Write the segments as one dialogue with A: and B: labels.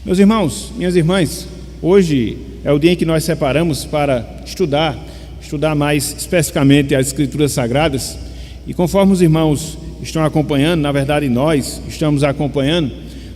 A: Meus irmãos, minhas irmãs, hoje é o dia em que nós separamos para estudar mais especificamente as Escrituras Sagradas. E conforme os irmãos estão acompanhando, na verdade nós estamos acompanhando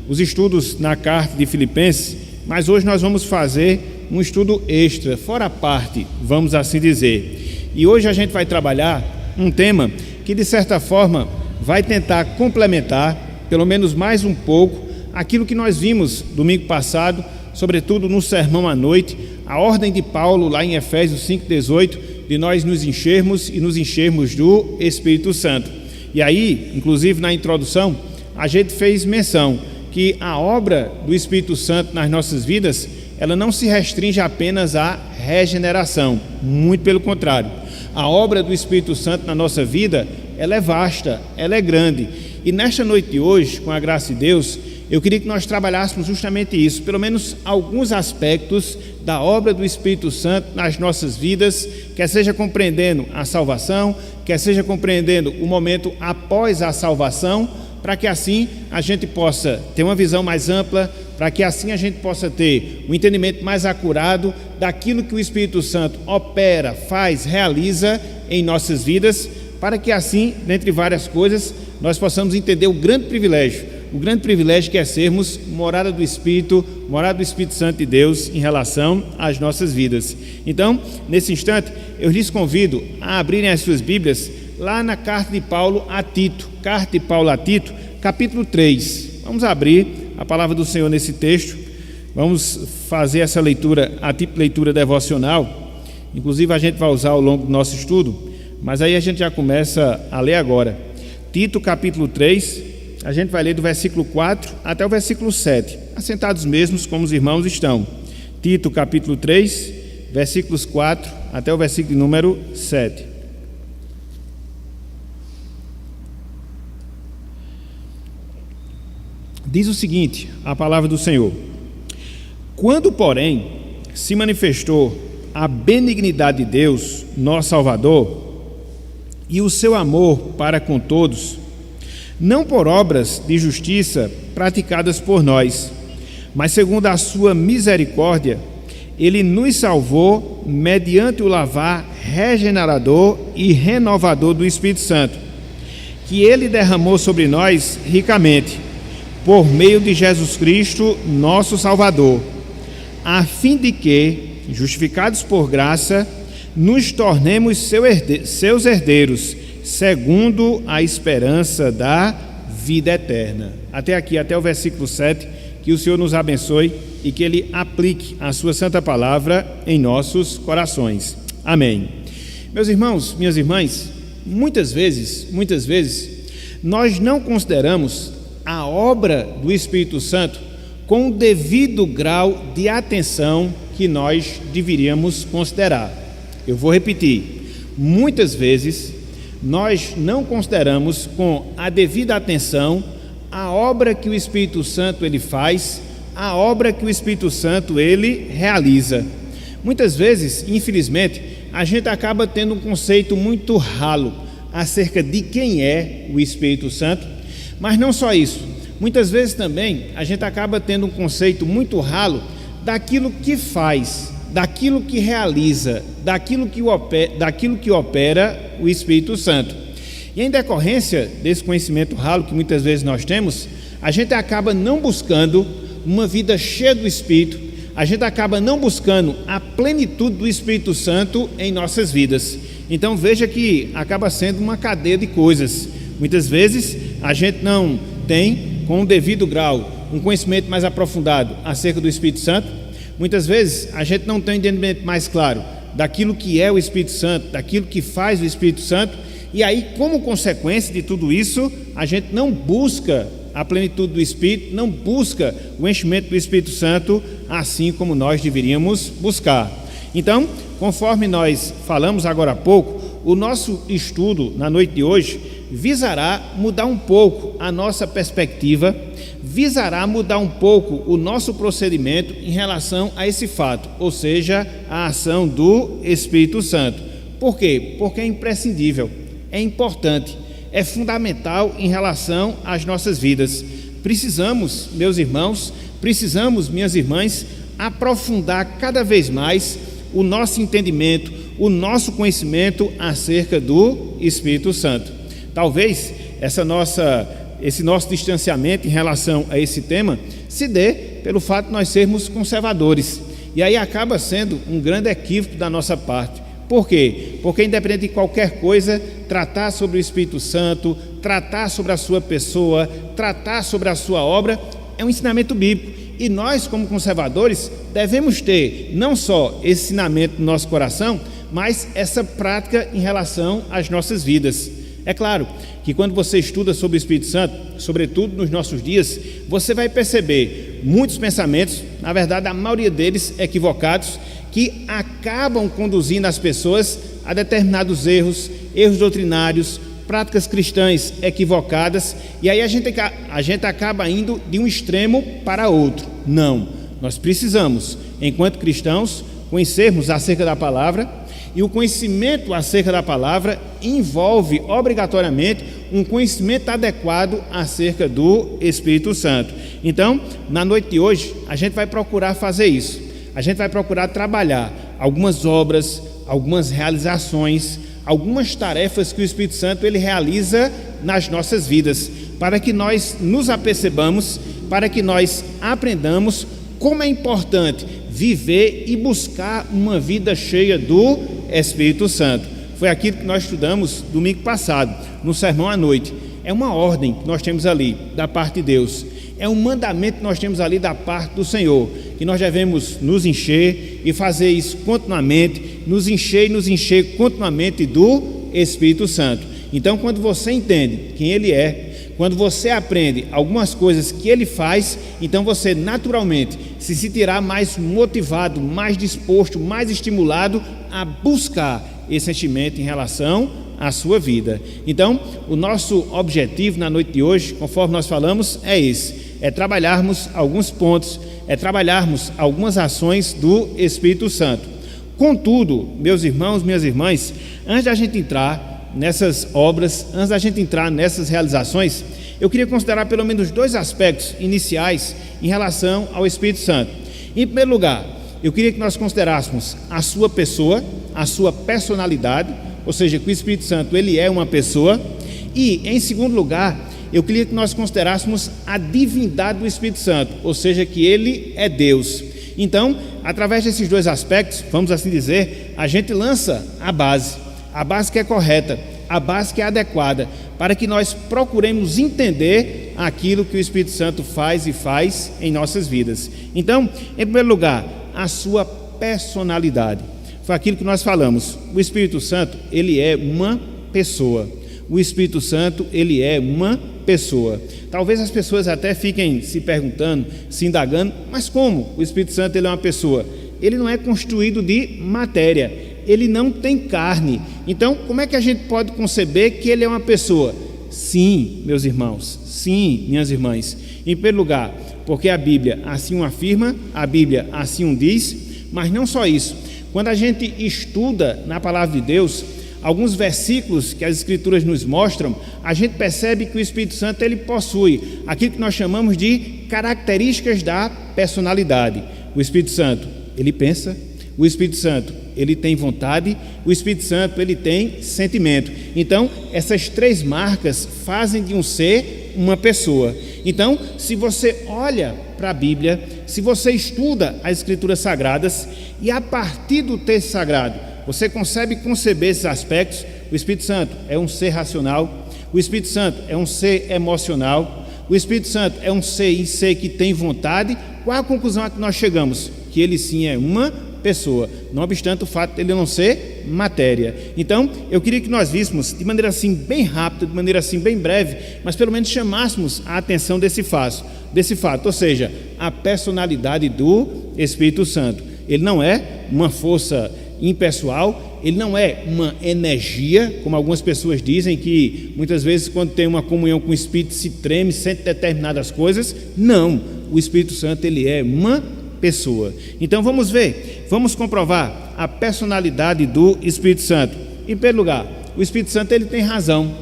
A: os estudos na carta de Filipenses, mas hoje nós vamos fazer um estudo extra, fora a parte, vamos assim dizer. E hoje a gente vai trabalhar um tema que de certa forma vai tentar complementar, pelo menos mais um pouco, aquilo que nós vimos domingo passado, sobretudo no sermão à noite, a ordem de Paulo lá em Efésios 5,18, de nós nos enchermos do Espírito Santo. E aí, inclusive na introdução, a gente fez menção que a obra do Espírito Santo nas nossas vidas, ela não se restringe apenas à regeneração, muito pelo contrário. A obra do Espírito Santo na nossa vida, ela é vasta, ela é grande. E nesta noite de hoje, com a graça de Deus, eu queria que nós trabalhássemos justamente isso, pelo menos alguns aspectos da obra do Espírito Santo nas nossas vidas, quer seja compreendendo a salvação, quer seja compreendendo o momento após a salvação, para que assim a gente possa ter uma visão mais ampla, para que assim a gente possa ter um entendimento mais acurado daquilo que o Espírito Santo opera, faz, realiza em nossas vidas, para que assim, dentre várias coisas, nós possamos entender o grande privilégio que é sermos morada do Espírito Santo de Deus em relação às nossas vidas. Então, nesse instante, eu lhes convido a abrirem as suas Bíblias lá na carta de Paulo a Tito, capítulo 3. Vamos abrir a palavra do Senhor nesse texto, vamos fazer essa leitura, a tipo de leitura devocional, inclusive a gente vai usar ao longo do nosso estudo, mas aí a gente já começa a ler agora. Tito, capítulo 3, a gente vai ler do versículo 4 até o versículo 7, assentados mesmos como os irmãos estão. Tito, capítulo 3, versículos 4 até o versículo número 7. Diz o seguinte, a palavra do Senhor: quando, porém, se manifestou a benignidade de Deus, nosso Salvador, e o seu amor para com todos, não por obras de justiça praticadas por nós, mas segundo a sua misericórdia, ele nos salvou mediante o lavar regenerador e renovador do Espírito Santo, que ele derramou sobre nós ricamente, por meio de Jesus Cristo, nosso Salvador, a fim de que, justificados por graça, nos tornemos seus herdeiros, segundo a esperança da vida eterna. Até aqui, até o versículo 7, que o Senhor nos abençoe e que Ele aplique a sua santa palavra em nossos corações. Amém. Meus irmãos, minhas irmãs, muitas vezes, nós não consideramos a obra do Espírito Santo com o devido grau de atenção que nós deveríamos considerar. Eu vou repetir, muitas vezes nós não consideramos com a devida atenção a obra que o Espírito Santo ele faz, a obra que o Espírito Santo ele realiza. Muitas vezes, infelizmente, a gente acaba tendo um conceito muito ralo acerca de quem é o Espírito Santo, mas não só isso, muitas vezes também a gente acaba tendo um conceito muito ralo daquilo que faz, daquilo que realiza, daquilo que opera o Espírito Santo. E em decorrência desse conhecimento ralo que muitas vezes nós temos, a gente acaba não buscando uma vida cheia do Espírito, a gente acaba não buscando a plenitude do Espírito Santo em nossas vidas. Então veja que acaba sendo uma cadeia de coisas. Muitas vezes a gente não tem, com o devido grau, um conhecimento mais aprofundado acerca do Espírito Santo. Muitas vezes a gente não tem um entendimento mais claro daquilo que é o Espírito Santo, daquilo que faz o Espírito Santo, e aí, como consequência de tudo isso, a gente não busca a plenitude do Espírito, não busca o enchimento do Espírito Santo, assim como nós deveríamos buscar. Então, conforme nós falamos agora há pouco, o nosso estudo na noite de hoje visará mudar um pouco a nossa perspectiva, visará mudar um pouco o nosso procedimento em relação a esse fato, ou seja, a ação do Espírito Santo. Por quê? Porque é imprescindível, é importante, é fundamental em relação às nossas vidas. Precisamos, meus irmãos, precisamos, minhas irmãs, aprofundar cada vez mais o nosso entendimento, o nosso conhecimento acerca do Espírito Santo. Talvez esse nosso distanciamento em relação a esse tema se dê pelo fato de nós sermos conservadores. E aí acaba sendo um grande equívoco da nossa parte. Por quê? Porque independente de qualquer coisa, tratar sobre o Espírito Santo, tratar sobre a sua pessoa, tratar sobre a sua obra, é um ensinamento bíblico. E nós, como conservadores, devemos ter não só esse ensinamento no nosso coração, mas essa prática em relação às nossas vidas. É claro que quando você estuda sobre o Espírito Santo, sobretudo nos nossos dias, você vai perceber muitos pensamentos, na verdade a maioria deles equivocados, que acabam conduzindo as pessoas a determinados erros doutrinários, práticas cristãs equivocadas, e aí a gente acaba indo de um extremo para outro. Não, nós precisamos, enquanto cristãos, conhecermos acerca da palavra, e o conhecimento acerca da palavra envolve obrigatoriamente um conhecimento adequado acerca do Espírito Santo. Então, na noite de hoje, a gente vai procurar fazer isso. A gente vai procurar trabalhar algumas obras, algumas realizações, algumas tarefas que o Espírito Santo ele realiza nas nossas vidas, para que nós nos apercebamos, para que nós aprendamos como é importante viver e buscar uma vida cheia do Espírito Santo. Foi aquilo que nós estudamos domingo passado, no sermão à noite. É uma ordem que nós temos ali, da parte de Deus. É um mandamento que nós temos ali da parte do Senhor, que nós devemos nos encher e fazer isso continuamente, nos encher continuamente do Espírito Santo. Então, quando você entende quem Ele é, quando você aprende algumas coisas que Ele faz, então você naturalmente se sentirá mais motivado, mais disposto, mais estimulado a buscar esse sentimento em relação à sua vida. Então, o nosso objetivo na noite de hoje, conforme nós falamos, é esse: é trabalharmos alguns pontos, é trabalharmos algumas ações do Espírito Santo. Contudo, meus irmãos, minhas irmãs, antes da gente entrar nessas obras, antes da gente entrar nessas realizações, eu queria considerar pelo menos dois aspectos iniciais em relação ao Espírito Santo. Em primeiro lugar, eu queria que nós considerássemos a sua pessoa, a sua personalidade, ou seja, que o Espírito Santo ele é uma pessoa. E, em segundo lugar, eu queria que nós considerássemos a divindade do Espírito Santo, ou seja, que ele é Deus. Então, através desses dois aspectos, vamos assim dizer, a gente lança a base que é correta, a base que é adequada, para que nós procuremos entender aquilo que o Espírito Santo faz em nossas vidas. Então, em primeiro lugar, a sua personalidade. Foi aquilo que nós falamos. O Espírito Santo, ele é uma pessoa. O Espírito Santo, ele é uma pessoa. Talvez as pessoas até fiquem se perguntando, se indagando, mas como o Espírito Santo ele é uma pessoa? Ele não é constituído de matéria, ele não tem carne. Então, como é que a gente pode conceber que ele é uma pessoa? Sim, meus irmãos, sim, minhas irmãs. Em primeiro lugar, porque a Bíblia assim o afirma, a Bíblia assim o diz, mas não só isso. Quando a gente estuda na palavra de Deus, alguns versículos que as Escrituras nos mostram, a gente percebe que o Espírito Santo ele possui aquilo que nós chamamos de características da personalidade. O Espírito Santo, ele pensa. O Espírito Santo, ele tem vontade. O Espírito Santo, ele tem sentimento. Então, essas três marcas fazem de um ser uma pessoa. Então, se você olha para a Bíblia, se você estuda as Escrituras Sagradas, e a partir do texto sagrado, você consegue conceber esses aspectos. O Espírito Santo é um ser racional. O Espírito Santo é um ser emocional. O Espírito Santo é um ser que tem vontade. Qual a conclusão a que nós chegamos? Que ele sim é uma pessoa, não obstante o fato de ele não ser matéria. Então, eu queria que nós víssemos de maneira assim bem rápida, de maneira assim bem breve, mas pelo menos chamássemos a atenção desse fato, ou seja, a personalidade do Espírito Santo. Ele não é uma força impessoal, ele não é uma energia, como algumas pessoas dizem, que muitas vezes quando tem uma comunhão com o Espírito se treme, sente determinadas coisas. Não, o Espírito Santo ele é uma pessoa. Então vamos ver, vamos comprovar a personalidade do Espírito Santo. Em primeiro lugar, o Espírito Santo ele tem razão,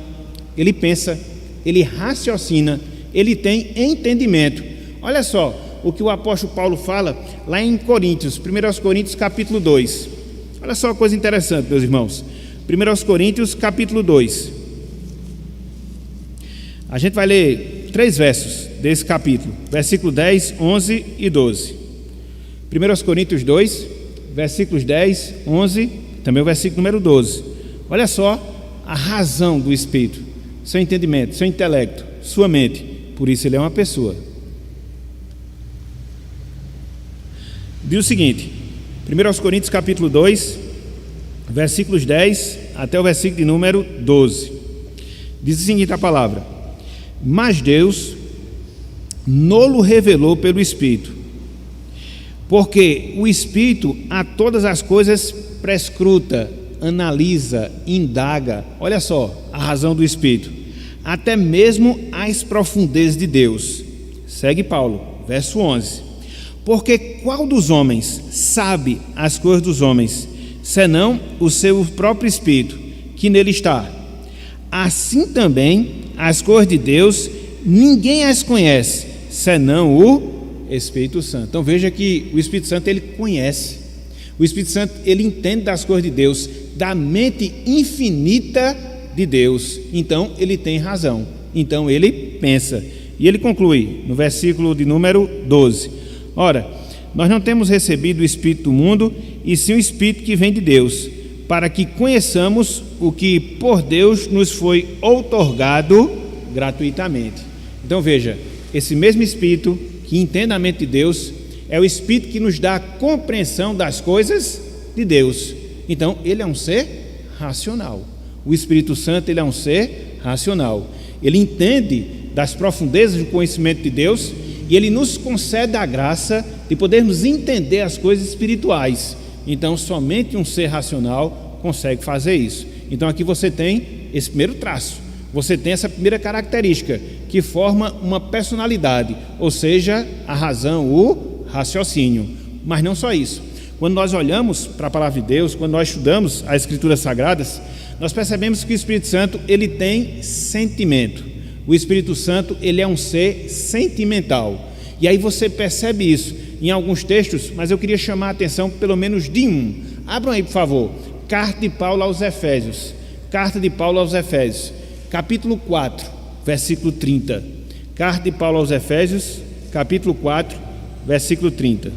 A: ele pensa, ele raciocina, ele tem entendimento. Olha só, o que o apóstolo Paulo fala lá em Coríntios, 1 Coríntios capítulo 2. Olha só uma coisa interessante, meus irmãos. 1 Coríntios capítulo 2. A gente vai ler 3 versos desse capítulo, versículo 10, 11 e 12. 1 Coríntios 2, versículos 10, 11, também o versículo número 12. Olha só a razão do Espírito, seu entendimento, seu intelecto, sua mente. Por isso ele é uma pessoa. Diz o seguinte, 1 Coríntios capítulo 2, versículos 10 até o versículo de número 12. Diz o seguinte a palavra: mas Deus nolo revelou pelo Espírito, porque o Espírito a todas as coisas prescruta, analisa, indaga. Olha só a razão do Espírito, até mesmo as profundezas de Deus. Segue Paulo, verso 11: porque qual dos homens sabe as coisas dos homens, senão o seu próprio Espírito que nele está? Assim também as coisas de Deus ninguém as conhece, senão o Espírito Santo. Então veja que o Espírito Santo ele conhece, o Espírito Santo ele entende das coisas de Deus, da mente infinita de Deus. Então ele tem razão, então ele pensa. E ele conclui no versículo de número 12: ora, nós não temos recebido o Espírito do mundo, e sim o Espírito que vem de Deus, para que conheçamos o que por Deus nos foi outorgado gratuitamente. Então veja, esse mesmo Espírito que entende a mente de Deus é o Espírito que nos dá a compreensão das coisas de Deus. Então ele é um ser racional. O Espírito Santo ele é um ser racional. Ele entende das profundezas do conhecimento de Deus e ele nos concede a graça de podermos entender as coisas espirituais. Então somente um ser racional consegue fazer isso. Então aqui você tem esse primeiro traço, você tem essa primeira característica que forma uma personalidade, ou seja, a razão, o raciocínio. Mas não só isso. Quando nós olhamos para a palavra de Deus, quando nós estudamos as Escrituras Sagradas, nós percebemos que o Espírito Santo ele tem sentimento. O Espírito Santo ele é um ser sentimental. E aí você percebe isso em alguns textos, mas eu queria chamar a atenção pelo menos de um. Abram aí, por favor, Carta de Paulo aos Efésios. Carta de Paulo aos Efésios, capítulo 4, versículo 30. Carta de Paulo aos Efésios, capítulo 4, versículo 30.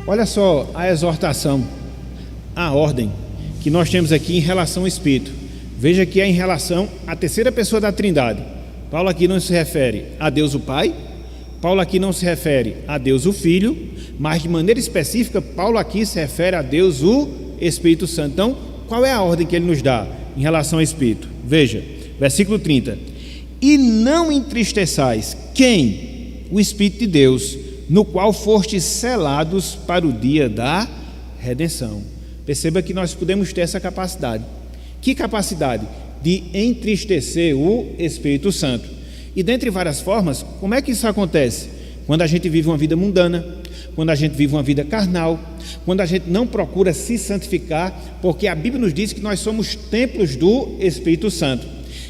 A: Olha só a exortação, a ordem que nós temos aqui em relação ao Espírito. Veja que é em relação à terceira pessoa da Trindade. Paulo aqui não se refere a Deus o Pai, Paulo aqui não se refere a Deus o Filho, mas de maneira específica, Paulo aqui se refere a Deus o Espírito Santo. Então, qual é a ordem que ele nos dá em relação ao Espírito? Veja, versículo 30. E não entristeçais quem? O Espírito de Deus, no qual fostes selados para o dia da redenção. Perceba que nós podemos ter essa capacidade. Que capacidade? De entristecer o Espírito Santo. E dentre várias formas, como é que isso acontece? Quando a gente vive uma vida mundana, quando a gente vive uma vida carnal, quando a gente não procura se santificar, porque a Bíblia nos diz que nós somos templos do Espírito Santo.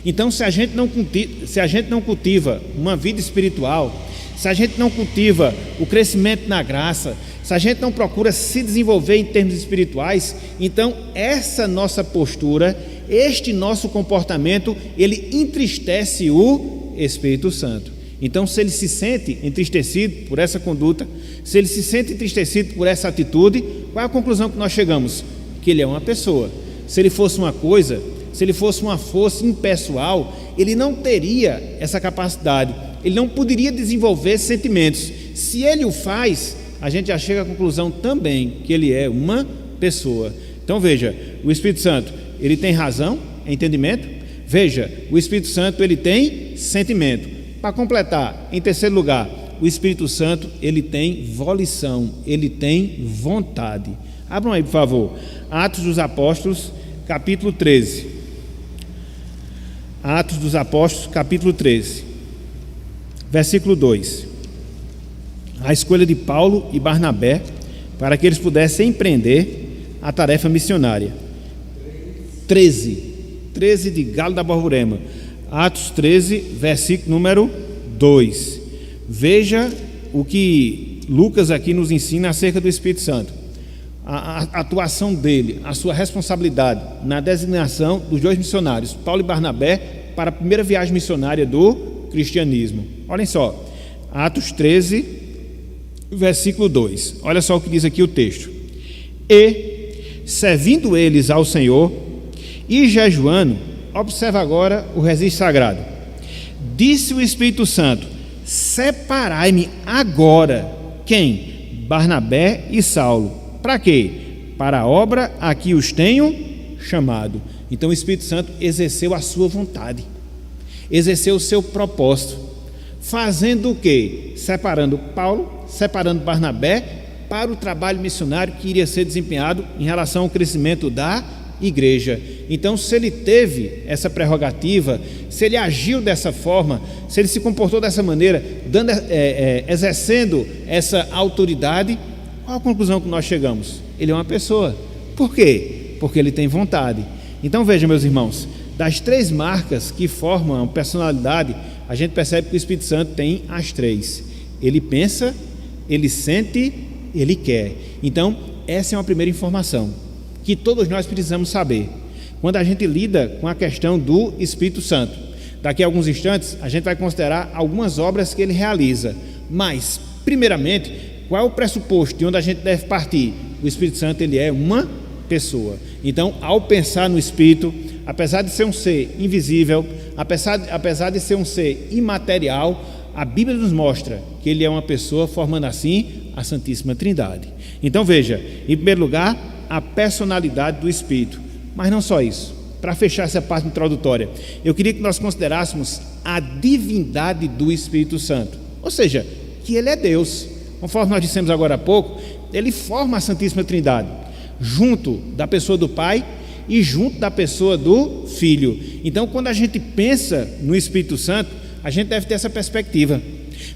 A: Então, se a gente não cultiva uma vida espiritual, se a gente não cultiva o crescimento na graça, se a gente não procura se desenvolver em termos espirituais, então essa nossa postura, este nosso comportamento, ele entristece o Espírito Santo. Então, se ele se sente entristecido por essa conduta, se ele se sente entristecido por essa atitude, qual é a conclusão que nós chegamos? Que ele é uma pessoa. Se ele fosse uma coisa, se ele fosse uma força impessoal, ele não teria essa capacidade, ele não poderia desenvolver sentimentos. Se ele o faz, a gente já chega à conclusão também que ele é uma pessoa. Então veja, o Espírito Santo, ele tem razão, entendimento. Veja, o Espírito Santo, ele tem sentimento. Para completar, em terceiro lugar, o Espírito Santo, ele tem volição, ele tem vontade. Abram aí, por favor, Atos dos Apóstolos, capítulo 13. Atos dos Apóstolos, capítulo 13, versículo 2. A escolha de Paulo e Barnabé para que eles pudessem empreender a tarefa missionária. 13 de Galo da Borborema. Atos 13, versículo número 2. Veja o que Lucas aqui nos ensina acerca do Espírito Santo. A atuação dele, a sua responsabilidade na designação dos 2 missionários, Paulo e Barnabé, para a primeira viagem missionária do cristianismo. Olhem só, Atos 13, versículo 2. Olha só o que diz aqui o texto. E, servindo eles ao Senhor e jejuando, observa agora o registro sagrado. Disse o Espírito Santo: separai-me agora, quem? Barnabé e Saulo. Para quê? Para a obra a que os tenho chamado. Então o Espírito Santo exerceu a sua vontade, exerceu o seu propósito, fazendo o quê? Separando Paulo, separando Barnabé para o trabalho missionário que iria ser desempenhado em relação ao crescimento da igreja. Então, se ele teve essa prerrogativa, se ele agiu dessa forma, se ele se comportou dessa maneira, exercendo essa autoridade, qual a conclusão que nós chegamos? Ele é uma pessoa. Por quê? Porque ele tem vontade. Então vejam, meus irmãos, das 3 marcas que formam a personalidade, a gente percebe que o Espírito Santo tem as 3. Ele pensa, ele sente, ele quer. Então, essa é uma primeira informação que todos nós precisamos saber quando a gente lida com a questão do Espírito Santo. Daqui a alguns instantes a gente vai considerar algumas obras que ele realiza, mas primeiramente, qual é o pressuposto de onde a gente deve partir? O Espírito Santo, ele é uma pessoa. Então, ao pensar no Espírito, apesar de ser um ser invisível, apesar de ser um ser imaterial, a Bíblia nos mostra que ele é uma pessoa, formando assim a Santíssima Trindade. Então veja, em primeiro lugar, a personalidade do Espírito. Mas não só isso. Para fechar essa parte introdutória, eu queria que nós considerássemos a divindade do Espírito Santo. Ou seja, que ele é Deus. Conforme nós dissemos agora há pouco, ele forma a Santíssima Trindade, junto da pessoa do Pai e junto da pessoa do Filho. Então, quando a gente pensa no Espírito Santo, a gente deve ter essa perspectiva.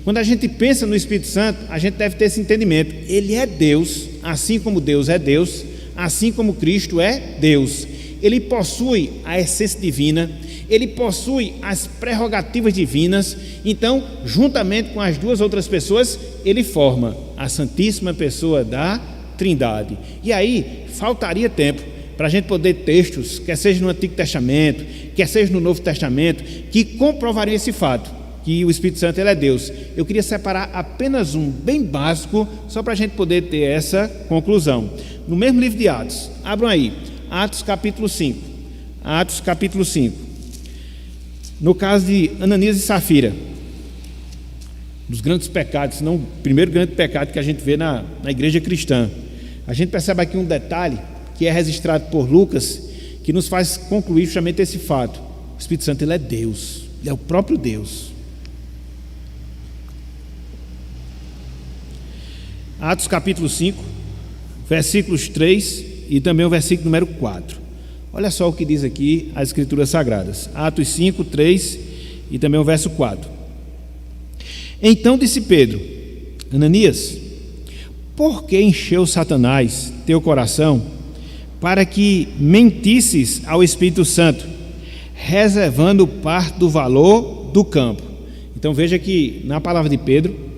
A: Quando a gente pensa no Espírito Santo, a gente deve ter esse entendimento. Ele é Deus, assim como Deus é Deus, assim como Cristo é Deus. Ele possui a essência divina, ele possui as prerrogativas divinas. Então, juntamente com as 2 outras pessoas, ele forma a Santíssima Pessoa da Trindade. E aí, faltaria tempo para a gente poder ter textos, quer seja no Antigo Testamento, quer seja no Novo Testamento, que comprovariam esse fato, que o Espírito Santo, ele é Deus. Eu queria separar apenas um bem básico, só para a gente poder ter essa conclusão. No mesmo livro de Atos, abram aí, Atos capítulo 5. Atos capítulo 5. No caso de Ananias e Safira, dos grandes pecados, se não o primeiro grande pecado que a gente vê na igreja cristã, a gente percebe aqui um detalhe que é registrado por Lucas, que nos faz concluir justamente esse fato. O Espírito Santo, ele é Deus, ele é o próprio Deus. Atos capítulo 5, versículos 3 e também o versículo número 4. Olha só o que diz aqui as Escrituras Sagradas. Atos 5, 3 e também o verso 4. Então disse Pedro: Ananias, por que encheu Satanás teu coração para que mentisses ao Espírito Santo, reservando parte do valor do campo? Então veja que na palavra de Pedro,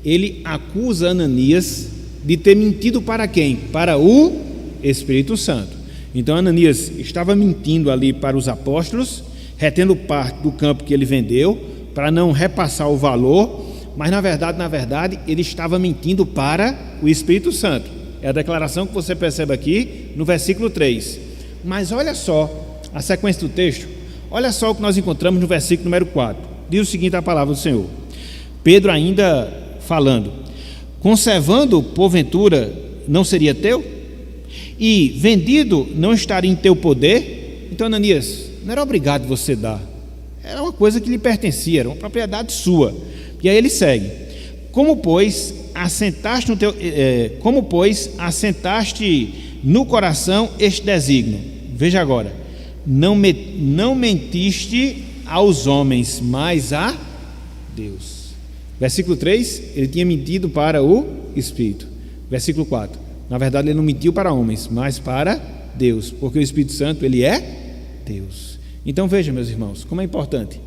A: ele acusa Ananias de ter mentido para quem? Para o Espírito Santo. Então Ananias estava mentindo ali para os apóstolos, retendo parte do campo que ele vendeu, para não repassar o valor, mas na verdade, ele estava mentindo para o Espírito Santo. É a declaração que você percebe aqui no versículo 3. Mas olha só a sequência do texto, olha só o que nós encontramos no versículo número 4. Diz o seguinte a palavra do Senhor. Pedro ainda falando: conservando porventura não seria teu? E vendido não estaria em teu poder? Então Ananias, não era obrigado você dar, era uma coisa que lhe pertencia, era uma propriedade sua. E aí ele segue: como pois assentaste no coração este desígnio? Veja agora, não mentiste aos homens, mas a Deus. Versículo 3, ele tinha mentido para o Espírito. Versículo 4, na verdade ele não mentiu para homens, mas para Deus, porque o Espírito Santo, ele é Deus. Então veja, meus irmãos, como é importante.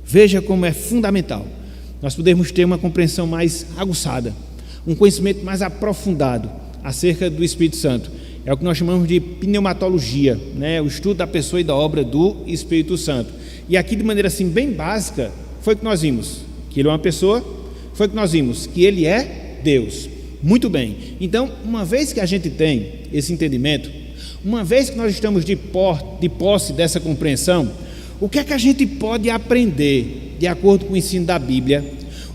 A: Veja como é fundamental nós podermos ter uma compreensão mais aguçada, um conhecimento mais aprofundado acerca do Espírito Santo. É o que nós chamamos de pneumatologia, né? O estudo da pessoa e da obra do Espírito Santo. E aqui, de maneira assim bem básica, foi que nós vimos que ele é uma pessoa, foi que nós vimos que ele é Deus. Muito bem, então uma vez que a gente tem esse entendimento, uma vez que nós estamos de posse dessa compreensão, o que é que a gente pode aprender de acordo com o ensino da Bíblia?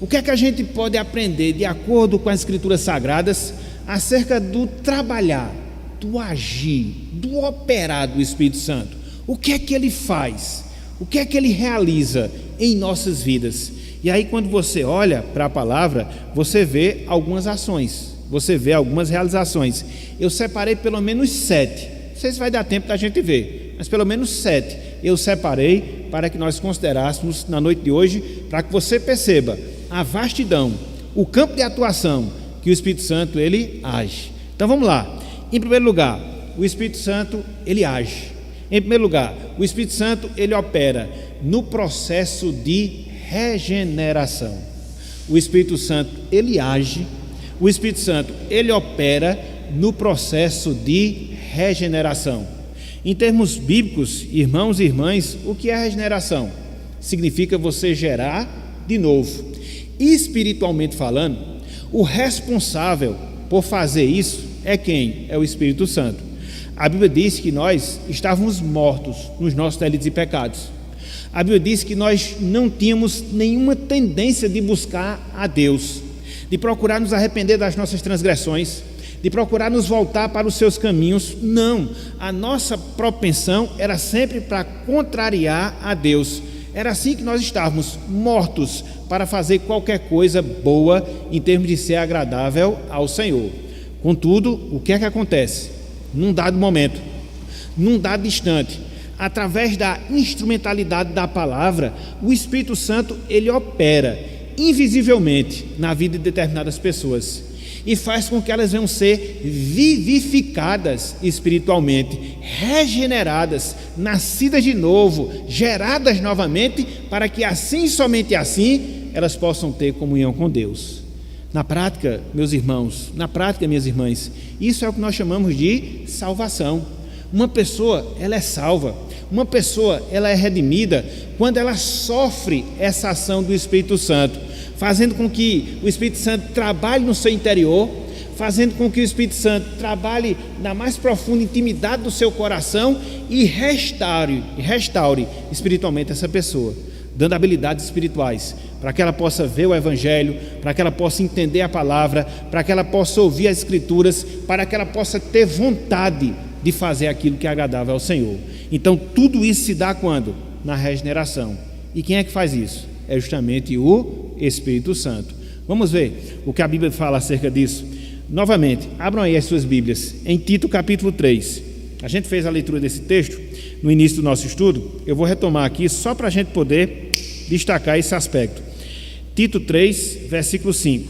A: O que é que a gente pode aprender de acordo com as Escrituras Sagradas acerca do trabalhar, do agir, do operar do Espírito Santo? O que é que ele faz? O que é que ele realiza em nossas vidas? E aí, quando você olha para a palavra, você vê algumas ações, você vê algumas realizações. Eu separei pelo menos 7. Não sei se vai dar tempo da gente ver, mas pelo menos 7 eu separei para que nós considerássemos na noite de hoje, para que você perceba a vastidão, o campo de atuação que o Espírito Santo ele age. Então vamos lá. Em primeiro lugar, o Espírito Santo ele age. Em primeiro lugar, o Espírito Santo ele opera no processo de regeneração. O Espírito Santo ele age, o Espírito Santo ele opera no processo de regeneração. Em termos bíblicos, irmãos e irmãs, o que é regeneração? Significa você gerar de novo. Espiritualmente falando, o responsável por fazer isso é quem? É o Espírito Santo. A Bíblia diz que nós estávamos mortos nos nossos delitos e pecados. A Bíblia diz que nós não tínhamos nenhuma tendência de buscar a Deus, de procurar nos arrepender das nossas transgressões, de procurar nos voltar para os seus caminhos. Não, a nossa propensão era sempre para contrariar a Deus. Era assim que nós estávamos, mortos para fazer qualquer coisa boa em termos de ser agradável ao Senhor. Contudo, o que é que acontece? Num dado momento, num dado instante, através da instrumentalidade da palavra, o Espírito Santo ele opera invisivelmente na vida de determinadas pessoas e faz com que elas venham ser vivificadas espiritualmente, regeneradas, nascidas de novo, geradas novamente, para que assim, somente assim, elas possam ter comunhão com Deus. Na prática, meus irmãos, na prática, minhas irmãs, isso é o que nós chamamos de salvação. Uma pessoa, ela é salva, uma pessoa, ela é redimida quando ela sofre essa ação do Espírito Santo, fazendo com que o Espírito Santo trabalhe no seu interior, fazendo com que o Espírito Santo trabalhe na mais profunda intimidade do seu coração e restaure espiritualmente essa pessoa, dando habilidades espirituais, para que ela possa ver o Evangelho, para que ela possa entender a palavra, para que ela possa ouvir as Escrituras, para que ela possa ter vontade de fazer aquilo que é agradável ao Senhor. Então tudo isso se dá quando? Na regeneração. E quem é que faz isso? É justamente o Espírito Santo. Vamos ver o que a Bíblia fala acerca disso. Novamente, abram aí as suas Bíblias em Tito capítulo 3. A gente fez a leitura desse texto no início do nosso estudo. Eu vou retomar aqui só para a gente poder destacar esse aspecto. Tito 3, versículo 5.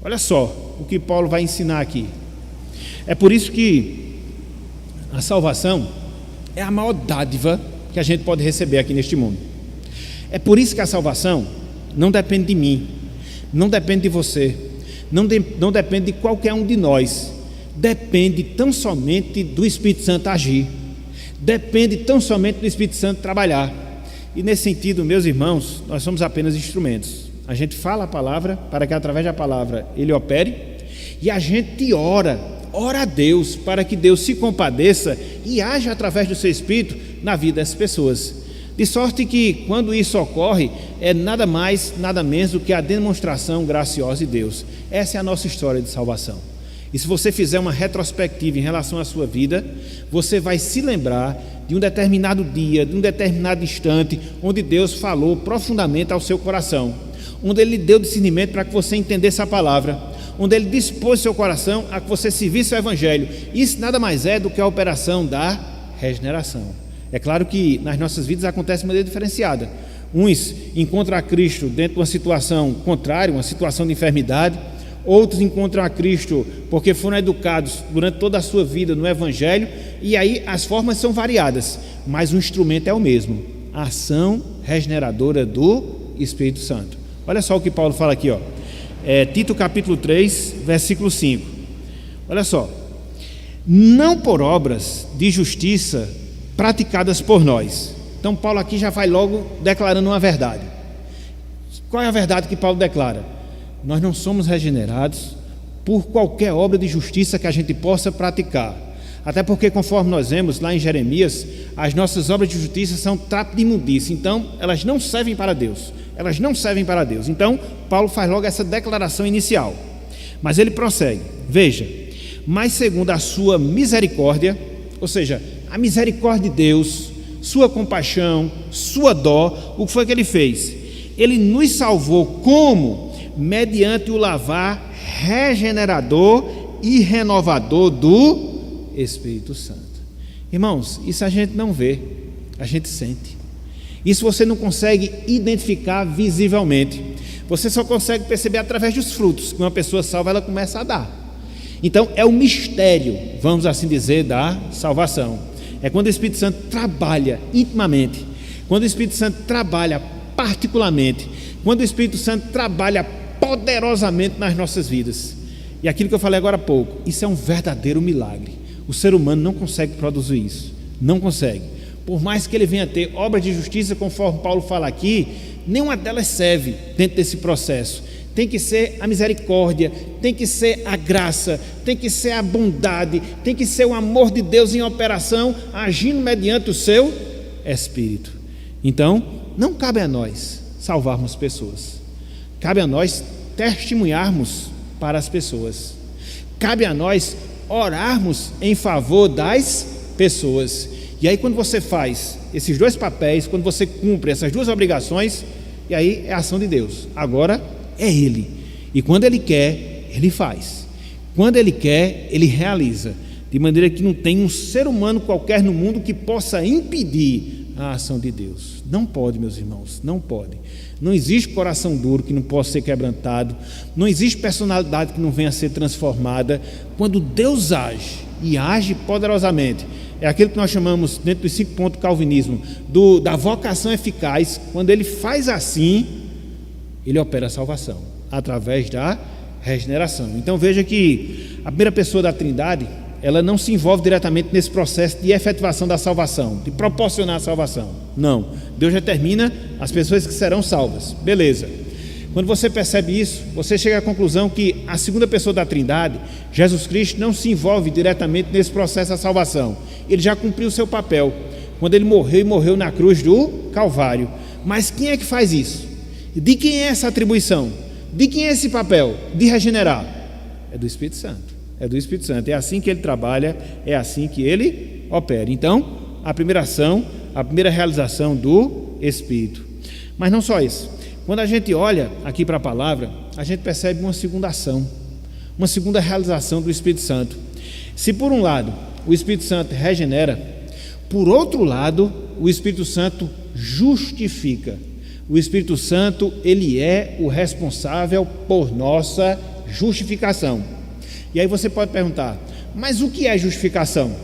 A: Olha só o que Paulo vai ensinar aqui. É por isso que a salvação é a maior dádiva que a gente pode receber aqui neste mundo. É por isso que a salvação não depende de mim, não depende de você, não depende de qualquer um de nós. Depende tão somente do Espírito Santo agir, depende tão somente do Espírito Santo trabalhar. E nesse sentido, meus irmãos, nós somos apenas instrumentos. A gente fala a palavra para que através da palavra ele opere, e a gente ora a Deus para que Deus se compadeça e haja através do seu Espírito na vida dessas pessoas. De sorte que quando isso ocorre, é nada mais, nada menos do que a demonstração graciosa de Deus. Essa é a nossa história de salvação. E se você fizer uma retrospectiva em relação à sua vida, você vai se lembrar de um determinado dia, de um determinado instante, onde Deus falou profundamente ao seu coração, onde Ele deu discernimento para que você entendesse a palavra, onde Ele dispôs seu coração a que você servisse o Evangelho. Isso nada mais é do que a operação da regeneração. É claro que nas nossas vidas acontece de maneira diferenciada. Uns encontram a Cristo dentro de uma situação contrária, uma situação de enfermidade. outros encontram a Cristo porque foram educados durante toda a sua vida no Evangelho, e aí as formas são variadas, mas o instrumento é o mesmo, a ação regeneradora do Espírito Santo. Olha só o que Paulo fala aqui, Tito capítulo 3, versículo 5. Olha só: não por obras de justiça praticadas por nós. Então Paulo aqui já vai logo declarando uma verdade. Qual é a verdade que Paulo declara? Nós não somos regenerados por qualquer obra de justiça que a gente possa praticar. Até porque, conforme nós vemos lá em Jeremias, as nossas obras de justiça são trapo de imundícia. Então, elas não servem para Deus. Elas não servem para Deus. Então, Paulo faz logo essa declaração inicial. Mas ele prossegue. Veja: mas segundo a sua misericórdia, ou seja, a misericórdia de Deus, sua compaixão, sua dó, o que foi que ele fez? Ele nos salvou como? Mediante o lavar regenerador e renovador do Espírito Santo. Irmãos, isso a gente não vê, a gente sente. Isso você não consegue identificar visivelmente. Você só consegue perceber através dos frutos que uma pessoa salva, ela começa a dar. Então é o mistério, vamos assim dizer, da salvação. É quando o Espírito Santo trabalha intimamente, quando o Espírito Santo trabalha particularmente, quando o Espírito Santo trabalha poderosamente nas nossas vidas. E aquilo que eu falei agora há pouco, isso é um verdadeiro milagre. O ser humano não consegue produzir isso, não consegue. Por mais que ele venha ter obras de justiça, conforme Paulo fala aqui, nenhuma delas serve dentro desse processo. Tem que ser a misericórdia, tem que ser a graça, tem que ser a bondade, tem que ser o amor de Deus em operação, agindo mediante o seu Espírito. Então, não cabe a nós salvarmos pessoas, cabe a nós testemunharmos para as pessoas, cabe a nós orarmos em favor das pessoas. E aí, quando você faz esses dois papéis, quando você cumpre essas duas obrigações, e aí é a ação de Deus. Agora é Ele, e quando Ele quer, Ele faz. Quando Ele quer, Ele realiza, de maneira que não tem um ser humano qualquer no mundo que possa impedir a ação de Deus. Não pode, meus irmãos, não pode. Não existe coração duro que não possa ser quebrantado, não existe personalidade que não venha a ser transformada. Quando Deus age, e age poderosamente, é aquilo que nós chamamos, dentro dos 5 pontos do calvinismo, da vocação eficaz. Quando Ele faz assim, Ele opera a salvação, através da regeneração. Então veja que a primeira pessoa da Trindade, ela não se envolve diretamente nesse processo de efetivação da salvação, de proporcionar a salvação. Não, Deus determina as pessoas que serão salvas. Beleza. Quando você percebe isso, você chega à conclusão que a segunda pessoa da Trindade, Jesus Cristo, não se envolve diretamente nesse processo da salvação. Ele já cumpriu o seu papel, quando Ele morreu e morreu na cruz do Calvário. Mas quem é que faz isso? De quem é essa atribuição? De quem é esse papel de regenerar? É do Espírito Santo. É do Espírito Santo. É assim que Ele trabalha, é assim que Ele opera. Então, a primeira ação, a primeira realização do Espírito. Mas não só isso. Quando a gente olha aqui para a palavra, a gente percebe uma segunda ação, uma segunda realização do Espírito Santo. Se por um lado o Espírito Santo regenera, por outro lado o Espírito Santo justifica. O Espírito Santo, ele é o responsável por nossa justificação. E aí você pode perguntar, mas o que é justificação?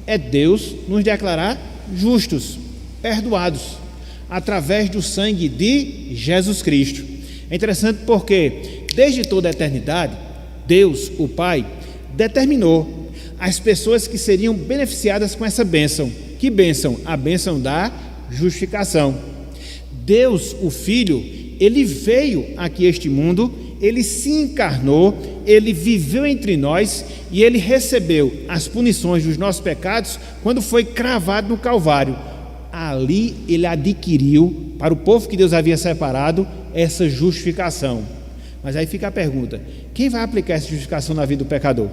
A: É Deus nos declarar justos, perdoados, através do sangue de Jesus Cristo. É interessante porque, desde toda a eternidade, Deus, o Pai, determinou as pessoas que seriam beneficiadas com essa bênção. Que bênção? A bênção da justificação. Deus, o Filho, Ele veio aqui a este mundo, Ele se encarnou, Ele viveu entre nós e Ele recebeu as punições dos nossos pecados quando foi cravado no Calvário. Ali Ele adquiriu, para o povo que Deus havia separado, essa justificação. Mas aí fica a pergunta, quem vai aplicar essa justificação na vida do pecador?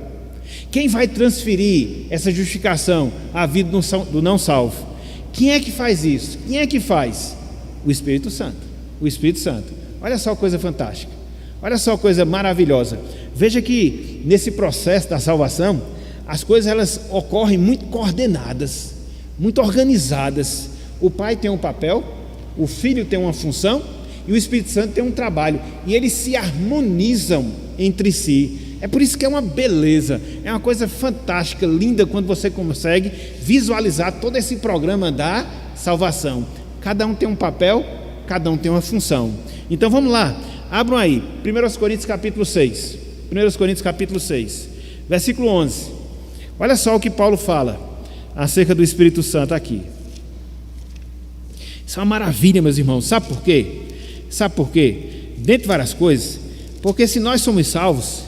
A: Quem vai transferir essa justificação à vida do não salvo? Quem é que faz isso? Quem é que faz? O Espírito Santo. O Espírito Santo. Olha só a coisa fantástica. Olha só a coisa maravilhosa. Veja que nesse processo da salvação, as coisas elas ocorrem muito coordenadas, muito organizadas. O Pai tem um papel, o Filho tem uma função e o Espírito Santo tem um trabalho. E eles se harmonizam entre si. É por isso que é uma beleza, é uma coisa fantástica, linda, quando você consegue visualizar todo esse programa da salvação. Cada um tem um papel, cada um tem uma função. Então vamos lá, abram aí, 1 Coríntios capítulo 6, 1 Coríntios capítulo 6, versículo 11. Olha só o que Paulo fala acerca do Espírito Santo aqui. Isso é uma maravilha, meus irmãos. Sabe por quê? Sabe por quê? Dentre várias coisas, porque se nós somos salvos,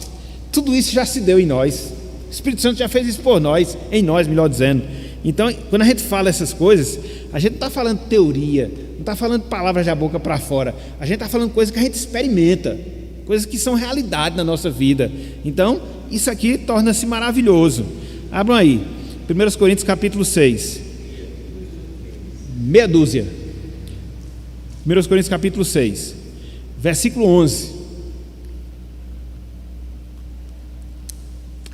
A: tudo isso já se deu em nós. O Espírito Santo já fez isso por nós, em nós, melhor dizendo. Então, quando a gente fala essas coisas, a gente não está falando teoria, não está falando palavras da boca para fora. A gente está falando coisas que a gente experimenta, coisas que são realidade na nossa vida. Então, isso aqui torna-se maravilhoso. Abram aí, 1 Coríntios capítulo 6, meia dúzia. 1 Coríntios capítulo 6, versículo 11.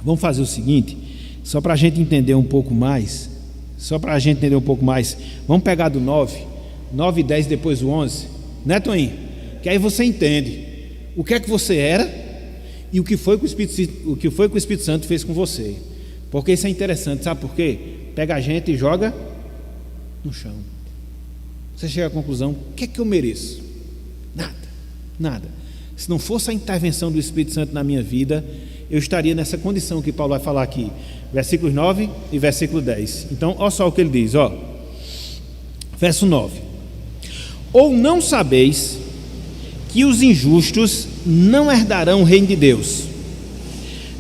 A: Vamos fazer o seguinte, só para a gente entender um pouco mais, vamos pegar do 9 e 10 depois do 11, né, Toninho? Que aí você entende o que é que você era e o que foi que o Espírito Santo fez com você. Porque isso é interessante, sabe por quê? Pega a gente e joga no chão. Você chega à conclusão, o que é que eu mereço? Nada. Se não fosse a intervenção do Espírito Santo na minha vida, eu estaria nessa condição que Paulo vai falar aqui, versículos 9 e versículo 10. Então, olha só o que ele diz, ó. Verso 9: ou não sabeis que os injustos não herdarão o reino de Deus?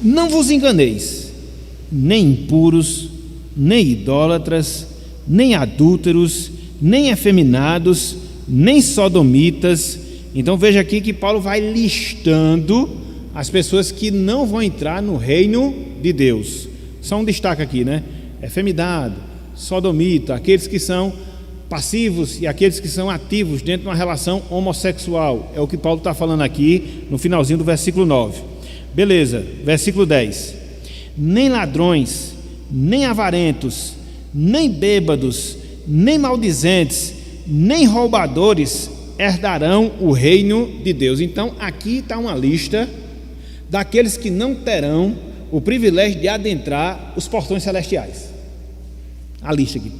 A: Não vos enganeis, nem impuros, nem idólatras, nem adúlteros, nem efeminados, nem sodomitas. Então veja aqui que Paulo vai listando as pessoas que não vão entrar no reino de Deus. Só um destaque aqui, né? Efeminado, sodomita, aqueles que são passivos e aqueles que são ativos dentro de uma relação homossexual. É o que Paulo está falando aqui no finalzinho do versículo 9. Beleza, versículo 10: nem ladrões, nem avarentos, nem bêbados, nem maldizentes, nem roubadores herdarão o reino de Deus. Então aqui está uma lista daqueles que não terão o privilégio de adentrar os portões celestiais. A lista aqui,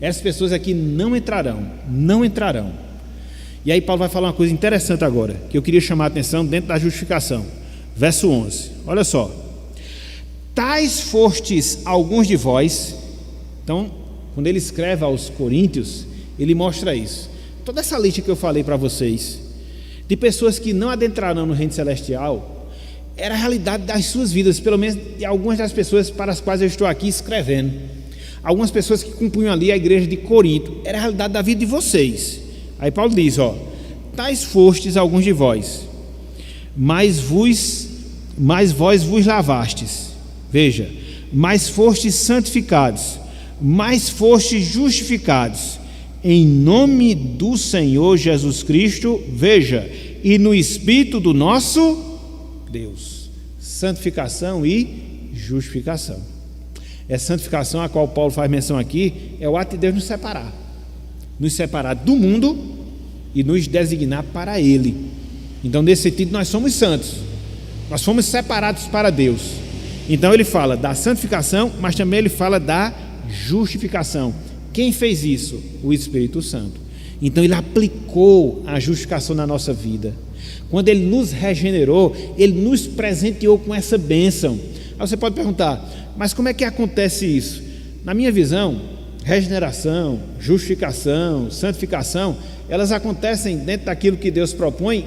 A: essas pessoas aqui não entrarão. E aí Paulo vai falar uma coisa interessante agora, que eu queria chamar a atenção dentro da justificação. Verso 11, olha só: tais fostes alguns de vós. Então, quando ele escreve aos Coríntios, ele mostra isso. Toda essa lista que eu falei para vocês, de pessoas que não adentrarão no reino celestial, era a realidade das suas vidas, pelo menos de algumas das pessoas para as quais eu estou aqui escrevendo. Algumas pessoas que compunham ali a igreja de Corinto, era a realidade da vida de vocês. Aí Paulo diz, ó: tais fostes alguns de vós, mas vós vos lavastes. Veja, mas fostes santificados, mas fostes justificados em nome do Senhor Jesus Cristo, veja, e no Espírito do nosso Deus. Santificação e justificação. Essa santificação a qual Paulo faz menção aqui é o ato de Deus nos separar do mundo e nos designar para Ele. Então, nesse sentido, nós somos santos, nós fomos separados para Deus. Então ele fala da santificação, mas também ele fala da justificação. Quem fez isso? O Espírito Santo. Então ele aplicou a justificação na nossa vida. Quando ele nos regenerou, ele nos presenteou com essa bênção. Aí você pode perguntar, mas como é que acontece isso? Na minha visão, regeneração, justificação, santificação, elas acontecem dentro daquilo que Deus propõe,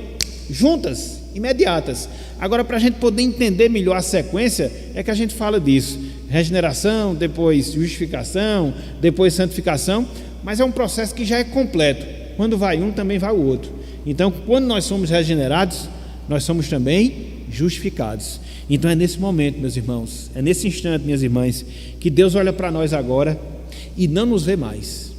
A: juntas, imediatas. Agora, para a gente poder entender melhor a sequência, é que a gente fala disso. Regeneração, depois justificação, depois santificação, mas é um processo que já é completo. Quando vai um, também vai o outro. Então, quando nós somos regenerados, nós somos também justificados. Então é nesse momento, meus irmãos, é nesse instante, minhas irmãs, que Deus olha para nós agora e não nos vê mais.